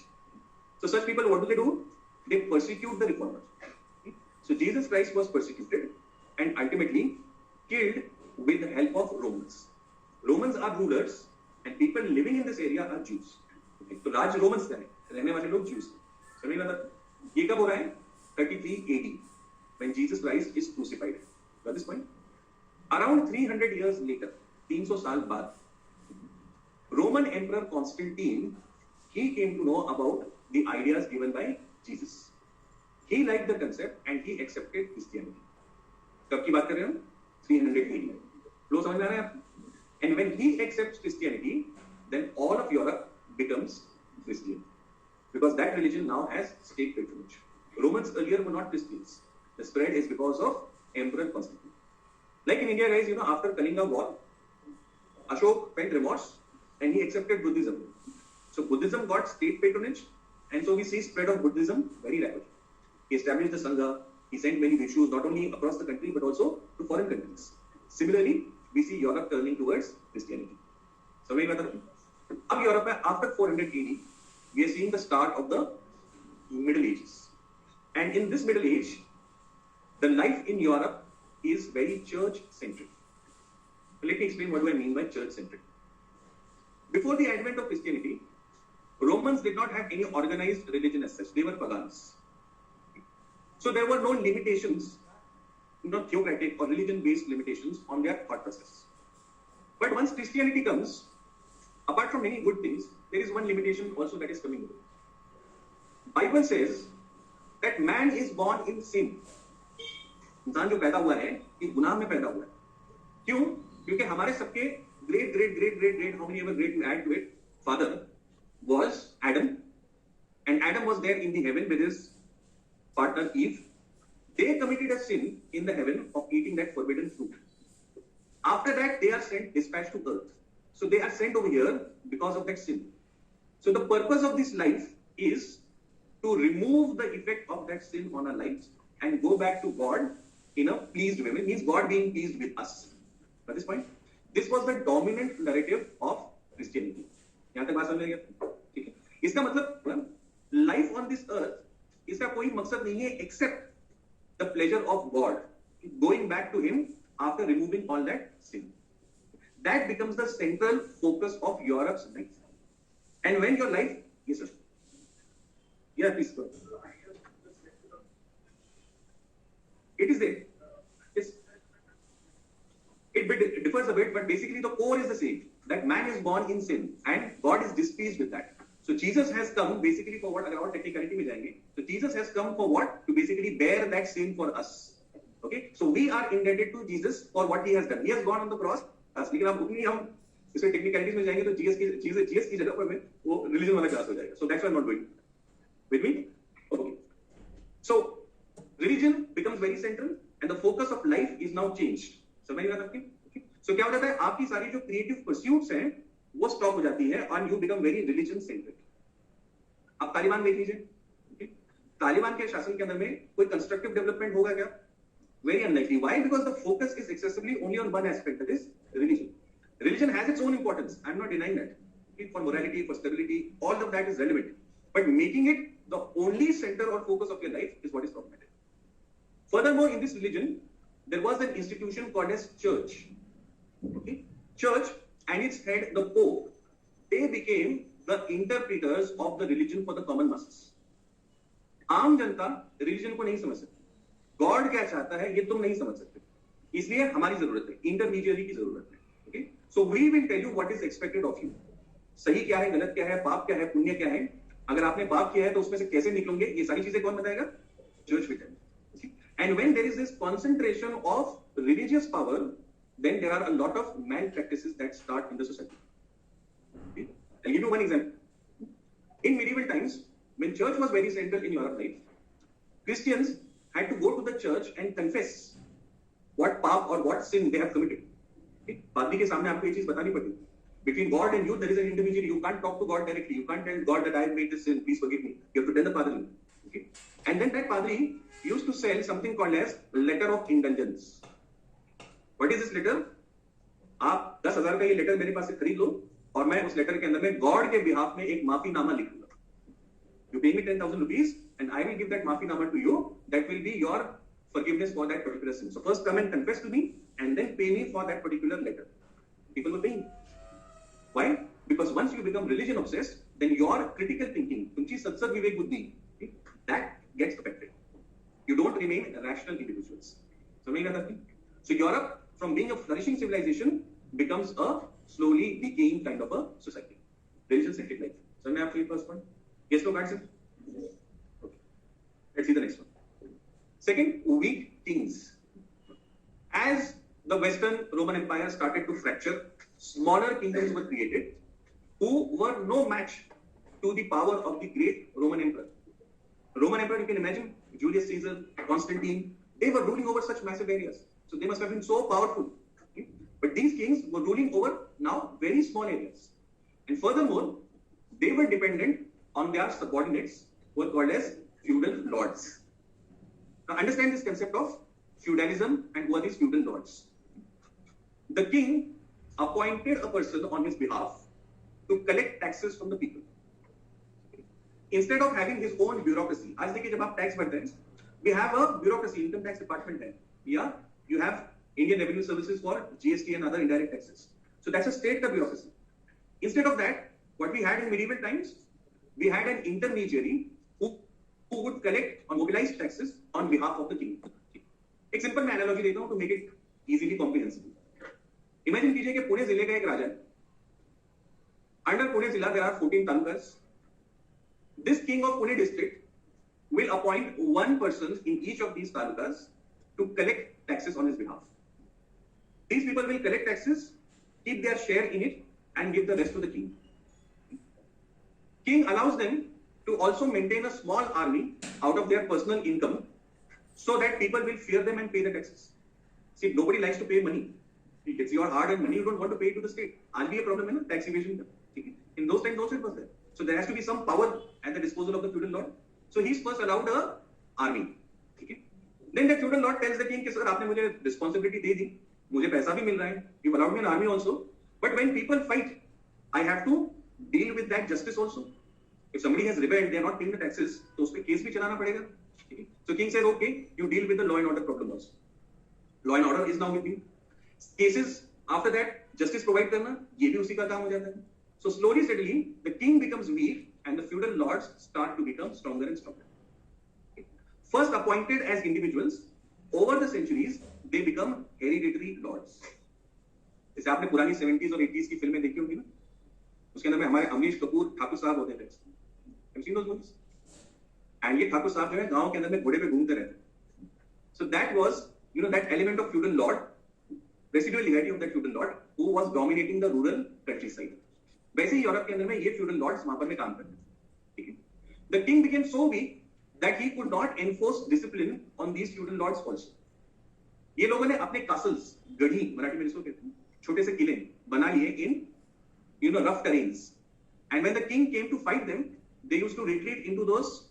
So such people, what do? They persecute the reformers. So Jesus Christ was persecuted and ultimately killed with the help of Romans. Romans are rulers, and people living in this area are Jews. तो राज Romans का है, रहने वाले लोग Jews. समझ में आता? ये कब हो रहा है? 33 AD, when Jesus Christ is crucified. Got this point? Around 300 years later, 300 साल बाद, Roman Emperor Constantine, he came to know about the ideas given by Jesus. He liked the concept and he accepted Christianity. कब की बात कर रहे हैं हम? 300 AD. लोग समझ में आ रहे हैं आप? And when he accepts Christianity, then all of Europe becomes Christian. Because that religion now has state patronage. Romans earlier were not Christians. The spread is because of Emperor Constantine. Like in India, guys, after Kalinga War, Ashok felt remorse and he accepted Buddhism. So Buddhism got state patronage, and so we see spread of Buddhism very rapidly. He established the Sangha. He sent many bhikshus not only across the country but also to foreign countries. Similarly, we see Europe turning towards Christianity. समझ में आता है? अब Europe में after 400 AD, we are seeing the start of the Middle Ages, and in this Middle Age, the life in Europe is very church-centric. Let me explain what do I mean by church-centric. Before the advent of Christianity, Romans did not have any organized religion as such. They were pagans. So there were no limitations, no theocratic or religion-based limitations on their thought process. But once Christianity comes, apart from many good things, there is one limitation also that is coming in. Bible says that man is born in sin. इंसान जो पैदा हुआ है ये गुनाह में पैदा हुआ है. क्यों? क्योंकि हमारे सबके great, however great you add to it, father was Adam, and Adam was there in the heaven with his partner Eve. They committed a sin in the heaven of eating that forbidden fruit. After that, they are dispatched to earth. So they are sent over here because of that sin. So the purpose of this life is to remove the effect of that sin on our lives and go back to God in a pleased way. It means God being pleased with us. At this point, this was the dominant narrative of Christianity. यहाँ तक बात समझ में गया? ठीक है. इसका मतलब life on this earth इसका कोई मकसद नहीं है except the pleasure of God, going back to Him after removing all that sin. That becomes the central focus of Europe's life. And when your life, yes sir. Yeah, please go. It is there. Yes. It differs a bit, but basically the core is the same. That man is born in sin and God is displeased with that. So Jesus has come basically for what? अगर और technicality में जाएंगे, so Jesus has come for what? To basically bear that sin for us. Okay? So we are indebted to Jesus for what He has done. He has gone on the cross. लेकिन हम इसमें technicalities में जाएंगे तो Jesus की जगह पर में वो religion वाला class हो जाएगा. So that's why I'm not doing. With me? Okay. So religion becomes very central and the focus of life is now changed. समझ में आ रहा है? Okay. So क्या हो जाता है? आपकी सारी जो creative pursuits हैं वो स्टॉप हो जाती है and you become very religion centric. आप तालिबान देख लीजिए. Okay. तालिबान के शासन के अंदर में कोई constructive development होगा क्या? Very unlikely. Why? Because the focus is excessively only on one aspect, that is religion. Religion has its own importance. I'm not denying that. Okay. For morality, for stability, all of that is relevant. But making it the only center or focus of your life is what is problematic. Furthermore, in this religion, there was an institution called as church. Okay? Church and its head, the Pope, they became the interpreters of the religion for the common masses. आम जनता religion को नहीं समझ सकती. God क्या चाहता है ये तुम नहीं समझ सकते. इसलिए हमारी जरूरत है, intermediary की जरूरत है. Okay? So we will tell you what is expected of you. सही क्या है, गलत क्या है, पाप क्या है, पुण्य क्या है. अगर आपने पाप किया है तो उसमें से कैसे निकलोगे, ये सारी चीजें कौन बताएगा? Church will tell you. And when there is this concentration of religious power, then there are a lot of malpractices that start in the society. Okay? I'll give you one example. In medieval times, when church was very central in Europe life, Christians had to go to the church and confess what paap or what sin they have committed. Okay? पादरी के सामने आपको ये चीज बतानी पड़ती. Between God and you, there is an intermediary. You can't talk to God directly. You can't tell God that I have made this sin. Please forgive me. You have to tell the padri. Okay? And then that padri used to sell something called as letter of indulgence. What is this letter? आप 10,000 का ये letter मेरे पास से खरीद लो और मैं उस letter के अंदर में गॉड के बिहाफ में एक माफीनामा लिखूंगा. You pay me 10,000 rupees and I will give that माफीनामा to you. That will be your forgiveness for that particular sin. So first come and confess to me and then pay me for that particular letter. People were paying. Why? Because once you become religion obsessed, then your critical thinking, तुमची सत्सद विवेक बुद्धि, that gets affected. You don't remain rational individuals. समझ गया था? So Europe, from being a flourishing civilization, becomes a slowly decaying kind of a society. Religion-centric life. So may I have first one? Yes, no, guys. Okay. Let's see the next one. Second, weak kings. As the Western Roman Empire started to fracture, smaller kingdoms were created who were no match to the power of the great Roman Emperor. Roman Emperor, you can imagine, Julius Caesar, Constantine, they were ruling over such massive areas. So they must have been so powerful. Okay? But these kings were ruling over now very small areas. And furthermore, they were dependent on their subordinates who were called as feudal lords. Now understand this concept of feudalism and who are these feudal lords. The king appointed a person on his behalf to collect taxes from the people. Instead of having his own bureaucracy, आज देखिए जब आप tax भरते हैं, we have a bureaucracy, income tax department है, yeah, you have Indian Revenue Services for GST and other indirect taxes. So that's a state का bureaucracy. Instead of that, what we had in medieval times, we had an intermediary who would collect or mobilize taxes on behalf of the king. एक simple मैं analogy देता हूं to make it easily comprehensible. Imagine कीजिए कि पुणे जिले का एक राजा है. Under Pune Zilla there are 14 talukas. This king of Pune district will appoint one person in each of these talukas to collect taxes on his behalf. These people will collect taxes, keep their share in it, and give the rest to the king. King allows them to also maintain a small army out of their personal income so that people will fear them and pay the taxes. See, nobody likes to pay money. It's your hard-earned money, you don't want to pay to the state. Aaj bhi a problem hai na, tax evasion. In those times, also it was there. So there has to be some power at the disposal of the feudal lord. So he's first allowed a army. Then the feudal lord tells the king कि sir आपने मुझे responsibility दे दी, मुझे पैसा भी मिल रहा है, you've allowed me an army also. But when people fight, I have to deal with that justice also. If somebody has rebelled, they are not paying the taxes, तो उस पे केस भी चलाना पड़ेगा. So king says, okay, you deal with the law and order problem also. Law and order is now with me. Cases after that, justice provide करना, ये भी उसी का काम हो जाता है. So slowly, steadily, the king becomes weak and the feudal lords start to become stronger and stronger. First appointed as individuals, over the centuries, they become hereditary lords. जैसे आपने पुरानी 70s और 80s की फिल्में देखी होंगी ना, उसके अंदर में हमारे अमरीश कपूर ठाकुर साहब होते थे. Have you seen those movies? And ये ठाकुर साहब जो है गांव के अंदर में घोड़े पे घूमते रहते. So that was, that element of feudal lord, residual legacy of that feudal lord who was dominating the rural countryside. वैसे ही यूरोप के अंदर में ये फ्यूडल लॉर्ड्स वहां पर में काम करते हैं. ठीक है. The king became so weak that he could not enforce discipline on these feudal lords also. ये लोगों ने अपने castles, गढ़ी मराठी में इसको कहते हैं, छोटे से किले बना लिए in rough terrains. And when the king came to fight them, they used to retreat into those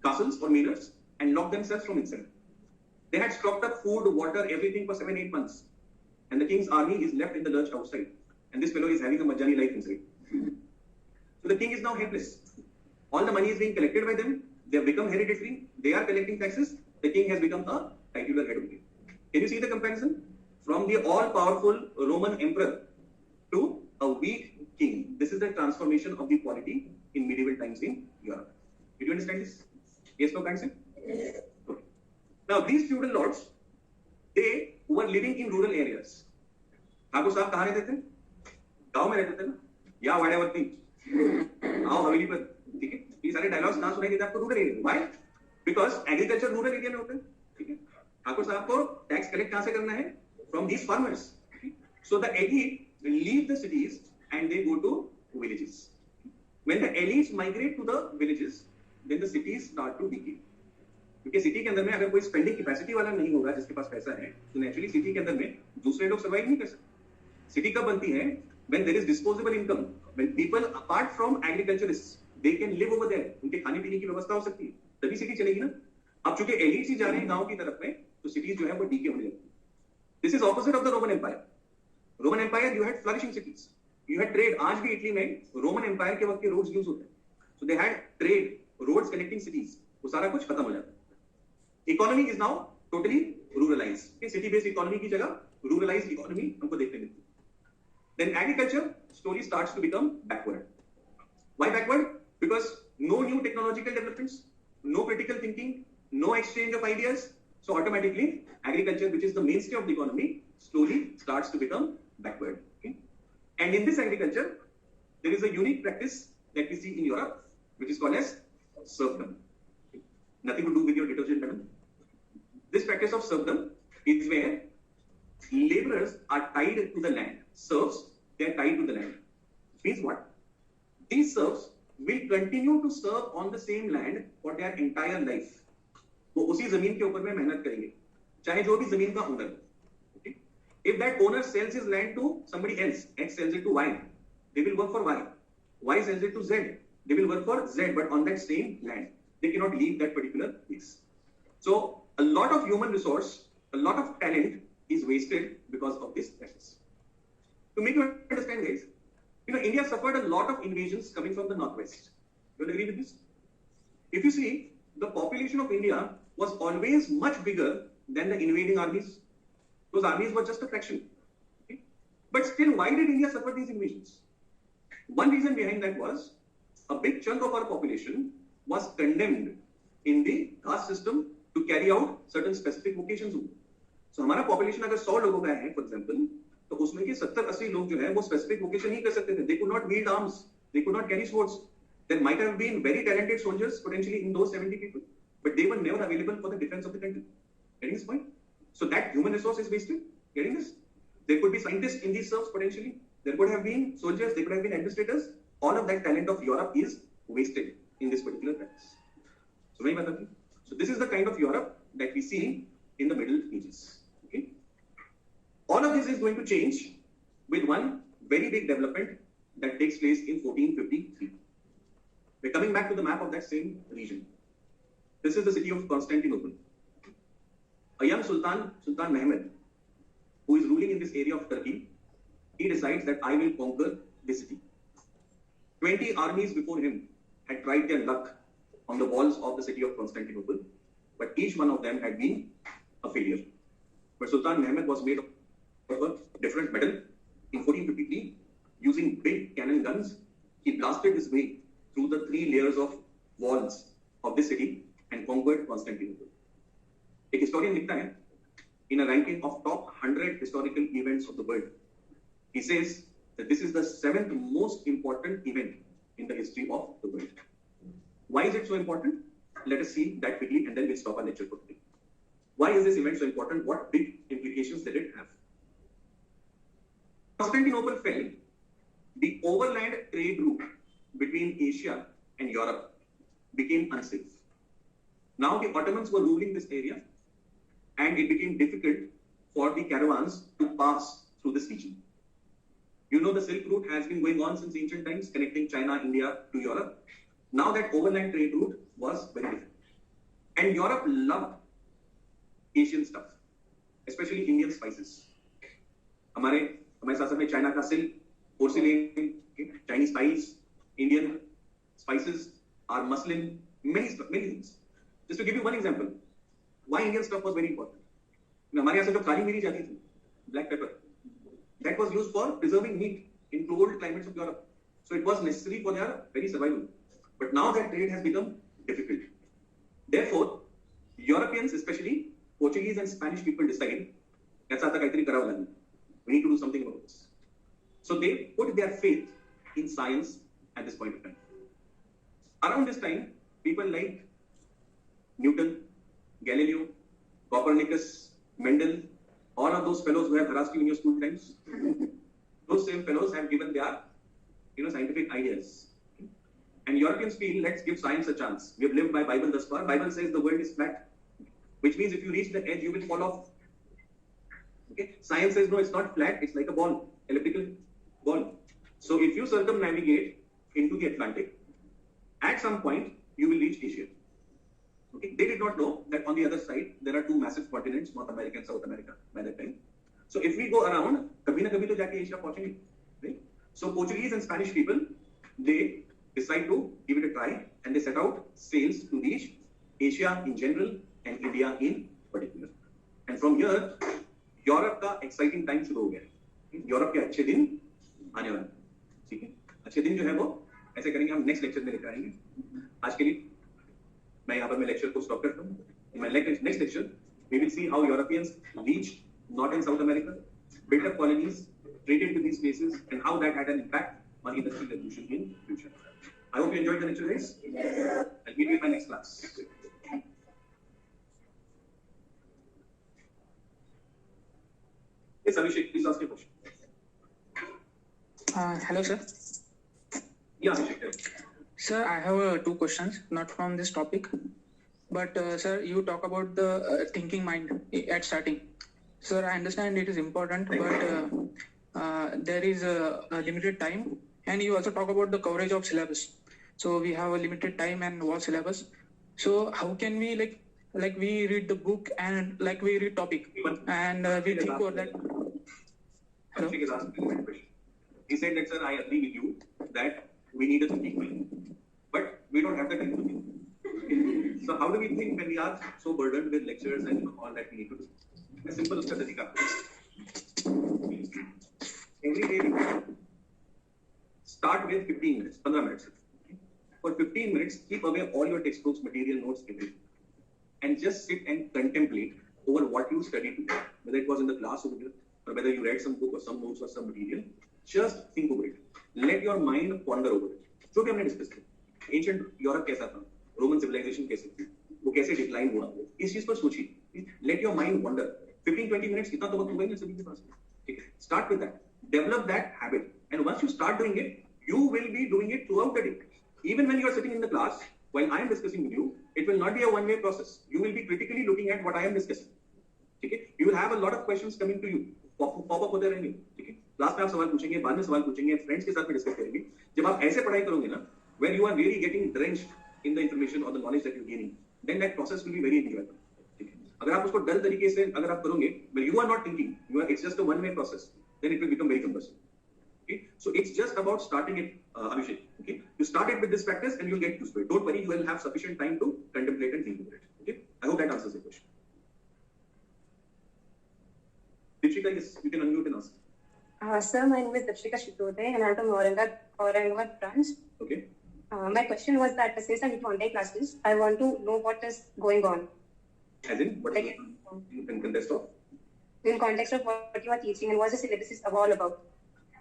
castles or manors and lock themselves from inside. They had stocked up food, water, everything for 7-8 months, and the king's army is left in the lurch outside, and this fellow is having a Majani life inside. So the king is now helpless. All the money is being collected by them. They have become hereditary. They are collecting taxes. The king has become a titular head of the king. Can you see the comparison? From the all-powerful Roman emperor to a weak king. This is the transformation of the polity in medieval times in Europe. Did you understand this? Yes, no, can't say? Okay. Now, these feudal lords, they were living in rural areas. Thakur साहब कहाँ रहते थे? गांव में रहते थे ना, या whatever thing. आओ हवेली पर, ठीक है. ये सारे डायलॉग्स कहाँ सुनाई देते आपको? Rural area. Why? Because agriculture rural area में होता है, ठीक है. ठाकुर साहब को टैक्स कलेक्ट कहाँ से करना है? From these farmers. So the elite leave the cities and they go to villages. When the elites migrate to the villages, then the cities start to decay. क्योंकि सिटी के अंदर में अगर कोई स्पेंडिंग कैपेसिटी वाला नहीं होगा जिसके पास पैसा है, तो नेचुरली सिटी के अंदर में दूसरे लोग सर्वाइव नहीं कर सकते. सिटी कब बनती है? When there is disposable income, when people apart from agriculturists, they can live over there, उनके खाने पीने की व्यवस्था हो सकती है, तभी सिटी चलेगी ना. अब चूंकि एलिट्स ही जा रहे हैं गांव की तरफ में, तो सिटीज जो है वो डीके होने लगती है. This is opposite of the Roman Empire. Roman Empire, you had flourishing cities. You had trade. आज भी इटली में Roman Empire के वक्त के roads यूज होते हैं. So they had trade, roads connecting cities. वो सारा कुछ खत्म हो जाता है. Economy is now totally ruralized. City-based economy की जगह ruralized economy हमको देखने मिलती है. Then agriculture slowly starts to become backward. Why backward? Because no new technological developments, no critical thinking, no exchange of ideas. So automatically, agriculture, which is the mainstay of the economy, slowly starts to become backward. Okay? And in this agriculture, there is a unique practice that we see in Europe, which is called as serfdom. Nothing to do with your detergent, madam. This practice of serfdom is where laborers are tied to the land. Serfs, they are tied to the land. Means what? These serfs will continue to serve on the same land for their entire life. वो उसी जमीन के ऊपर में मेहनत करेंगे, चाहे जो भी जमीन का owner. Okay? If that owner sells his land to somebody else, X sells it to Y, they will work for Y. Y sells it to Z, they will work for Z, but on that same land. They cannot leave that particular place. So a lot of human resource, a lot of talent is wasted because of this practice. To make you understand, guys, India suffered a lot of invasions coming from the northwest. Do you agree with this? If you see, the population of India was always much bigger than the invading armies. Those armies were just a fraction. Okay? But still, why did India suffer these invasions? One reason behind that was a big chunk of our population was condemned in the caste system to carry out certain specific vocations. So हमारा population अगर 100 लोगों का है, for example, तो उसमें के 70-80 लोग जो है वो specific vocation नहीं कर सकते थे. They could not wield arms. They could not carry swords. There might have been very talented soldiers potentially in those 70 people, but they were never available for the defense of the country. Getting this point? So that human resource is wasted. Getting this? There could be scientists in these serfs potentially. There could have been soldiers. There could have been administrators. All of that talent of Europe is wasted in this particular practice. So this is the kind of Europe that we see in the Middle Ages. Okay? All of this is going to change with one very big development that takes place in 1453. We're coming back to the map of that same region. This is the city of Constantinople. A young Sultan, Sultan Mehmed, who is ruling in this area of Turkey, he decides that I will conquer this city. 20 armies before him had tried their luck on the walls of the city of Constantinople, but each one of them had been a failure. But Sultan Mehmed was made of a different metal. In 1453, using big cannon guns, he blasted his way through the 3 layers of walls of this city and conquered Constantinople. A historian लिखता है, in a ranking of top 100 historical events of the world, he says that this is the 7th most important event in the history of the world. Why is it so important? Let us see that quickly and then we'll stop our lecture for today. Why is this event so important? What big implications did it have? Constantinople fell. The overland trade route between Asia and Europe became unsafe. Now the Ottomans were ruling this area and it became difficult for the caravans to pass through this region. You know the Silk Route has been going on since ancient times, connecting China, India to Europe. Now that overland trade route was very difficult. And Europe loved Asian stuff, especially Indian spices. हमारे साथ में China का silk, porcelain, Chinese tiles, Indian spices, our muslin, many things. Just to give you one example, why Indian stuff was very important. हमारे यहाँ से जो काली मिरी जाती थी, black pepper, that was used for preserving meat in cold climates of Europe. So it was necessary for their very survival. But now that trade has become difficult. Therefore, Europeans, especially Portuguese and Spanish people, decide we need to do something about this. So they put their faith in science at this point of time. Around this time, people like Newton, Galileo, Copernicus, Mendel, all of those fellows who have harassed you in your school times, those same fellows have given their scientific ideas. And Europeans feel, let's give science a chance. We have lived by Bible thus far. Bible says the world is flat, which means if you reach the edge, you will fall off. Okay? Science says, no, it's not flat. It's like a ball, elliptical ball. So if you circumnavigate into the Atlantic, at some point, you will reach Asia. Okay? They did not know that on the other side, there are 2 massive continents, North America and South America by that time. So if we go around, kabhi na kabhi to jaake Asia pahunchenge. Right? So Portuguese and Spanish people, they decide to give it a try and they set out sails to reach Asia in general and India in particular. And from here, Europe का exciting time शुरू हो गया. Europe के अच्छे दिन आने वाले. ठीक है? अच्छे दिन जो है वो ऐसे करेंगे, हम next lecture में लेकर आएंगे. आज के लिए मैं यहाँ पर मैं lecture को stop करता हूँ. In my next lecture, we will see how Europeans reached North and South America, built up colonies, traded with these places, and how that had an impact on industrial revolution in future. I hope you enjoyed the lecture, guys. Yes. I'll meet you in my next class. Yes, Abhishek, please ask your question. Hello, sir. Yeah, Abhishek. Sir, I have 2 questions, not from this topic. But, sir, you talk about the thinking mind at starting. Sir, I understand it is important, but there is a limited time. And you also talk about the coverage of syllabus. So we have a limited time and what syllabus. So how can we like we read the book and like we read topic and we think over that. Hello? Abhishek is asking a relevant question. He said that, sir, I agree with you that we need a thinking mind, but we don't have the time to think. Okay. So how do we think when we are so burdened with lectures and all that we need to do? A simple उसका तरीका. Every day, start with 15 minutes, 15 minutes. For 15 minutes, keep away all your textbooks, material, notes, everything. And just sit and contemplate over what you studied today, whether it was in the class over here, or whether you read some book or some notes or some material. Just think over it. Let your mind wander over it. जो भी हमने discuss किया, ancient Europe कैसा था, Roman civilisation कैसे थी, वो कैसे डिक्लाइन हुआ, इस चीज पर सोचिए. Let your mind wonder. 15-20 minutes इतना तो वक्त होगा ही सभी के पास. ठीक है, start with that, develop that habit, and once you start doing it, you will be doing it throughout the day. Even when you are sitting in the class, while I am discussing with you, it will not be a one-way process. You will be critically looking at what I am discussing. Okay? You will have a lot of questions coming to you. Pop up होते रहेंगे. ठीक है? Class में आप सवाल पूछेंगे, बाद में सवाल पूछेंगे, फ्रेंड्स के साथ में डिस्कस करेंगे. जब आप ऐसे पढ़ाई करोगे ना, where you are really getting drenched in the information or the knowledge that you're gaining, then that process will be very enjoyable. ठीक है? अगर आप उसको डल तरीके से अगर आप करोगे, where you are not thinking, it's just a one-way process, then it will become very cumbersome. Okay, so it's just about starting it, Abhishek. Okay, you start it with this practice and you'll get used to it. Don't worry, you will have sufficient time to contemplate and think about it. Okay, I hope that answers the question. Dipshika, yes, you can unmute and ask. Sir, my name is Dipshika Shitode and I'm from Aurangabad branch. Okay. My question was that since I'm into online classes, I want to know what is going on. As in, what is in context of? In context of what you are teaching and what the syllabus is all about.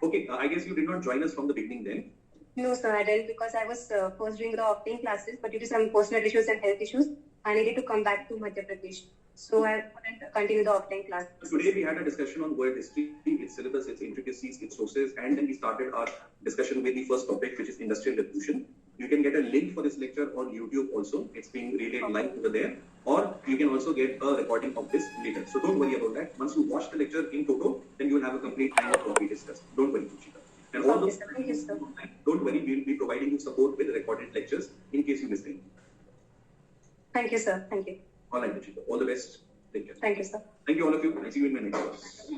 Okay, I guess you did not join us from the beginning then. No, sir, I didn't because I was first doing the offline classes, but due to some personal issues and health issues, I needed to come back to Madhya Pradesh. So I couldn't continue the offline class. Today we had a discussion on world history, its syllabus, its intricacies, its sources, and then we started our discussion with the first topic, which is industrial revolution. You can get a link for this lecture on YouTube also. It's being relayed live over there. Or you can also get a recording of this later. So don't worry about that. Once you watch the lecture in toto, then you will have a complete time of what we discussed. Don't worry, Ruchika. And all those, Thank you, sir. don't worry, we will be providing you support with recorded lectures in case you missed any. Thank you, sir. Thank you. All right, Ruchika. All the best. Take care. Thank you, sir. Thank you all of you. I'll see you in my next class.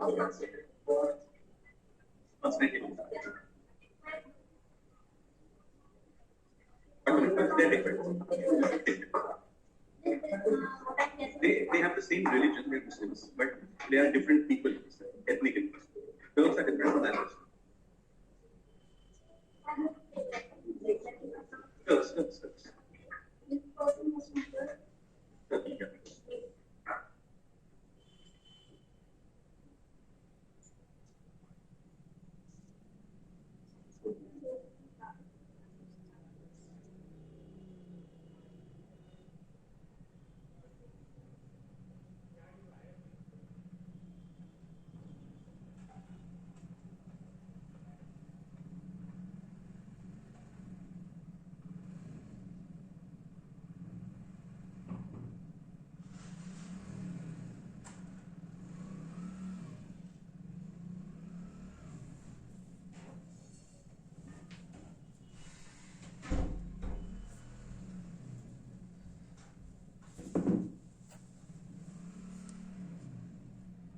Oh, okay. They're different. They have the same religion, they're Muslims, but they are different people, ethnically. Turks are different from Arabs. Turks.